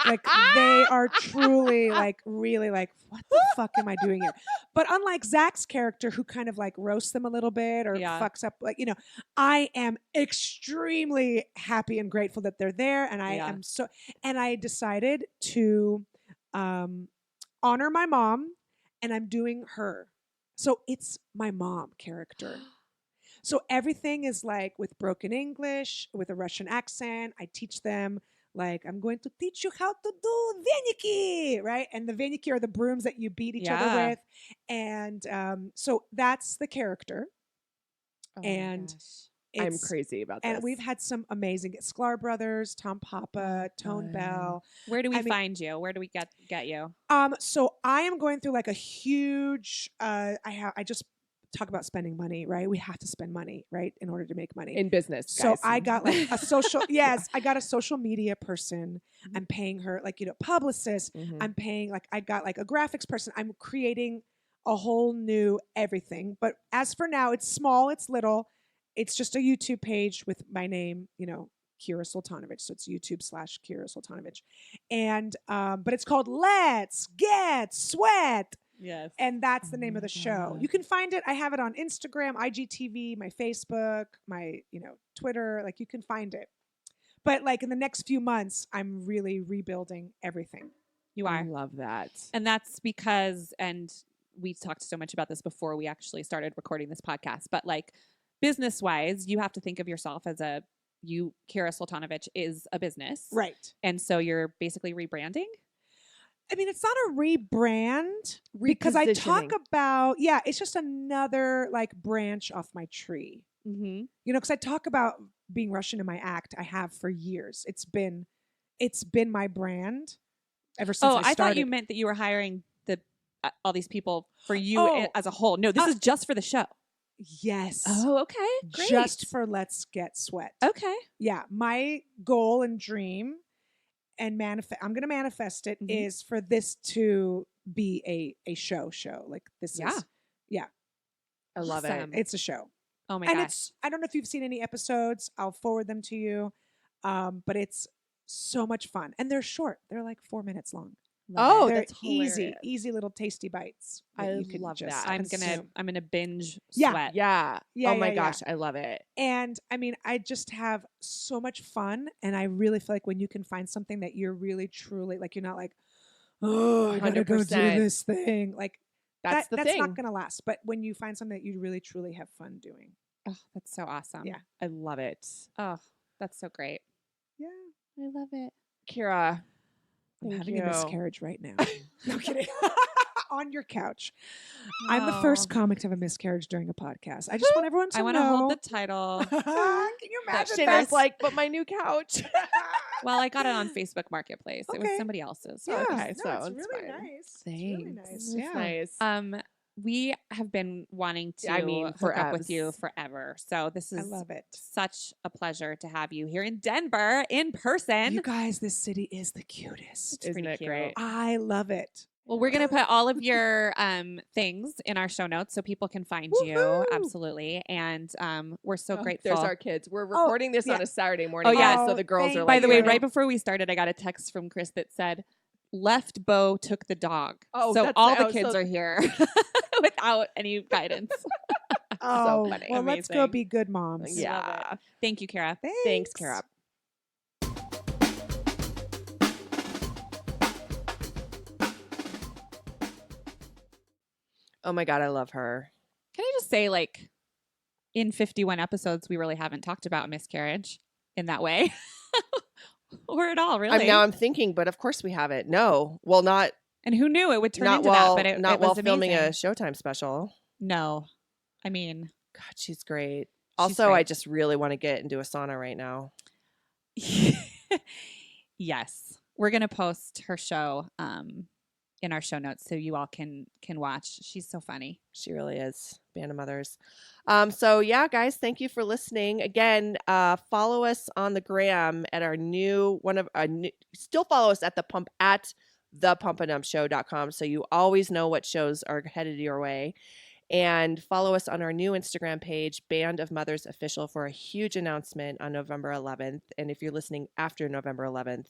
Like, they are truly like, really like, what the fuck am I doing here? But unlike Zach's character, who kind of like roasts them a little bit or
Yeah.
fucks up, like, I am extremely happy and grateful that they're there. And I
Yeah.
am so, and I decided to honor my mom, and I'm doing her. So it's my mom character. So everything is like with broken English, with a Russian accent. I teach them, like, I'm going to teach you how to do veniki, right? And the veniki are the brooms that you beat each other
Yeah.
with. And so that's the character.
Oh my
And
gosh. I'm
it's-
crazy about this.
And we've had some amazing Sklar Brothers, Tom Papa, Tone
fun.
Bell.
Where do we
I mean-
find you? Where do we get you?
So I am going through like a huge. I just talk about spending money, right? We have to spend money, right, in order to make money.
in business.
So
guys.
I got like a social. Yes, I got a social media person. I'm paying her like publicist.
Mhm.
I'm paying like I got like a graphics person. I'm creating a whole new everything. But as for now, it's small. It's little. It's just a YouTube page with my name. Kira Soltanovich. So it's YouTube/Kira Soltanovich. And but it's called Let's Get Sweat.
Yes.
And that's the
Oh
name of
my
the show.
God.
You can find it. I have it on Instagram, IGTV, my Facebook, my, Twitter. Like, you can find it. But like in the next few months, I'm really rebuilding everything.
You
I
are.
love that.
And that's because, and we've talked so much about this before we actually started recording this podcast, but like business wise, you have to think of yourself as Kira Soltanovich is a business.
Right.
And so you're basically rebranding.
I mean, it's not a rebrand because I talk
Repositioning.
about, it's just another like branch off my tree.
Mm-hmm.
Because I talk about being Russian in my act. I have for years. It's been my brand ever since I
I
started.
thought you meant that you were hiring all these people for you
Oh.
as a whole. No, this is just for the show.
Yes.
Okay. Great.
Just for Let's Get Sweat.
Okay.
Yeah. My goal and dream and I'm going to manifest it
Mhm.
is for this to be a show. Like this
Yeah.
is,
I love it.
Awesome.
it's a show.
Oh my
And
gosh.
I don't know if you've seen any episodes. I'll forward them to you. But it's so much fun. And they're short. They're like 4 minutes long.
Love
Oh,
it.
They're
that's
easy,
hilarious.
easy little tasty bites. that
I
you can
love
just
that.
I'm
consume.
gonna binge
Yeah.
sweat.
Yeah.
Yeah,
Oh my
yeah,
gosh, I love it.
And I mean, I just have so much fun. And I really feel like when you can find something that you're really, truly, like, you're not like, oh, I gotta go do
100%.
this thing. Like,
That's the
that's
thing.
not going to last. But when you find something that you really, truly have fun doing.
Oh, that's so awesome.
Yeah.
I love it.
Oh, that's so great.
Yeah.
I love it.
Kira,
I'm
thank
having
you.
a miscarriage right now. No kidding. On your couch. I'm the first
Oh.
comic to have a miscarriage during a podcast. I just want everyone to
I
know.
want to hold the title.
Can you imagine
Shanna's
that?
like, but my new couch.
Well, I got it on Facebook Marketplace. It was
Okay.
somebody else's.
Yeah,
Okay,
no,
so
it's
it's
really
fine.
nice. It's really
Thanks.
nice.
That's
Yeah.
nice.
We have been wanting to
I mean,
hook up with you
forever.
forever. So this
I
is
love it.
such a pleasure to have you here in Denver in person.
You guys, this city is the cutest.
It's
Isn't
pretty
it
cute.
great?
I love it.
Well, we're going to put all of your things in our show notes so people can find you.
Woohoo!
Absolutely. And we're so
Oh,
grateful.
There's our kids. We're recording this
yeah.
on a Saturday morning.
Oh, yeah.
guys, so the girls
thank
are like,
By the way,
you.
right before we started, I got a text from Chris that said, left Bo took the dog.
Oh,
so
that's-
all the
oh,
kids
so-
are here without any guidance.
Oh,
funny.
well, let's go
Amazing.
be good moms.
yeah.
Thank you, Kara.
Thanks, Kara. Oh my God, I love her.
Can I just say, like, in 51 episodes, we really haven't talked about miscarriage in that way. Or at all, really.
Now I'm thinking, but of course we haven't. No, well, not
And who knew it would turn
not
into
while
that? But it,
not
it
while
was
filming a
amazing.
Showtime special.
No. I mean,
God, she's great.
She's
Also, I
great.
just really want to get into a sauna right now.
yes. We're going to post her show in our show notes so you all can watch. She's so funny.
She really is. Band of Mothers. So yeah, guys, thank you for listening. Again, follow us on the gram at our new still follow us at thepumpadumshow.com so you always know what shows are headed your way. And follow us on our new Instagram page, Band of Mothers Official, for a huge announcement on November 11th. And if you're listening after November 11th,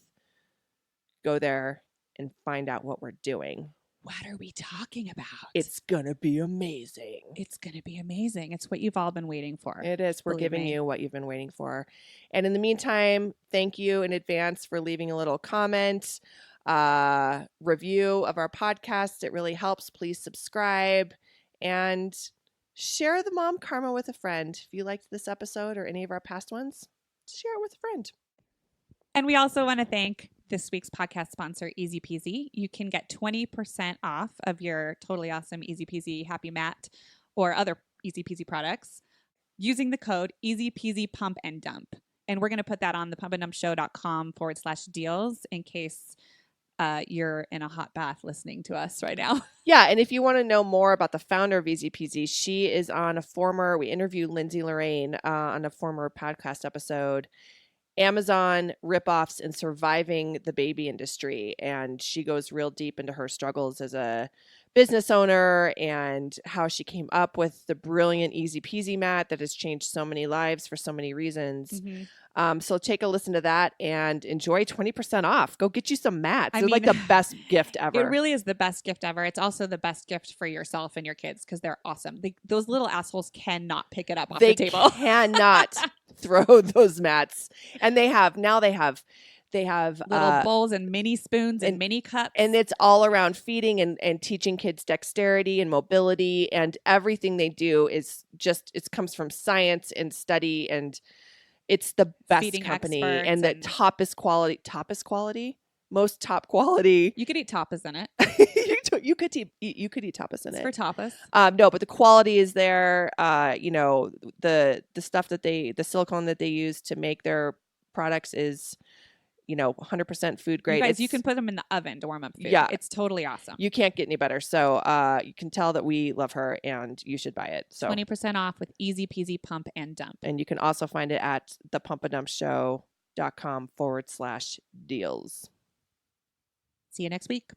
go there and find out what we're doing.
What are we talking about?
It's going to be amazing.
It's going to be amazing. It's what you've all been waiting for.
It is. We're
Believe
giving
me.
you what you've been waiting for. And in the meantime, thank you in advance for leaving a little comment, review of our podcast. It really helps. Please subscribe and share the Mom Karma with a friend. If you liked this episode or any of our past ones, share it with a friend.
And we also want to thank this week's podcast sponsor, Easy Peasy. You can get 20% off of your totally awesome Easy Peasy Happy Mat or other Easy Peasy products using the code Easy Peasy Pump and Dump. And we're going to put that on the pumpanddumpshow.com/deals in case you're in a hot bath listening to us right now.
Yeah, and if you want to know more about the founder of Easy Peasy, she is on we interviewed Lindsay Lorraine on a former podcast episode, Amazon ripoffs and surviving the baby industry. And she goes real deep into her struggles as a business owner and how she came up with the brilliant Easy Peasy mat that has changed so many lives for so many reasons. So take a listen to that and enjoy 20% off. Go get you some mats. They're like the best gift ever.
It really is the best gift ever. It's also the best gift for yourself and your kids because they're awesome. Those little assholes cannot pick it up off the table.
They cannot throw those mats. And they have little
bowls and mini spoons and mini cups.
And it's all around feeding and teaching kids dexterity and mobility, and everything they do is just, it comes from science and study, and it's the best
Feeding
company
experts
and the most top quality.
You could eat tapas in it.
you could eat tapas in
It's
it.
for tapas.
No, but the quality is there. The stuff that the silicone that they use to make their products is 100% food grade.
You guys, you can put them in the oven to warm up food.
Yeah.
It's totally awesome.
You can't get any better. So you can tell that we love her and you should buy it. So
20% off with Easy Peasy Pump and Dump.
And you can also find it at thepumpaddumpshow.com/deals.
See you next week.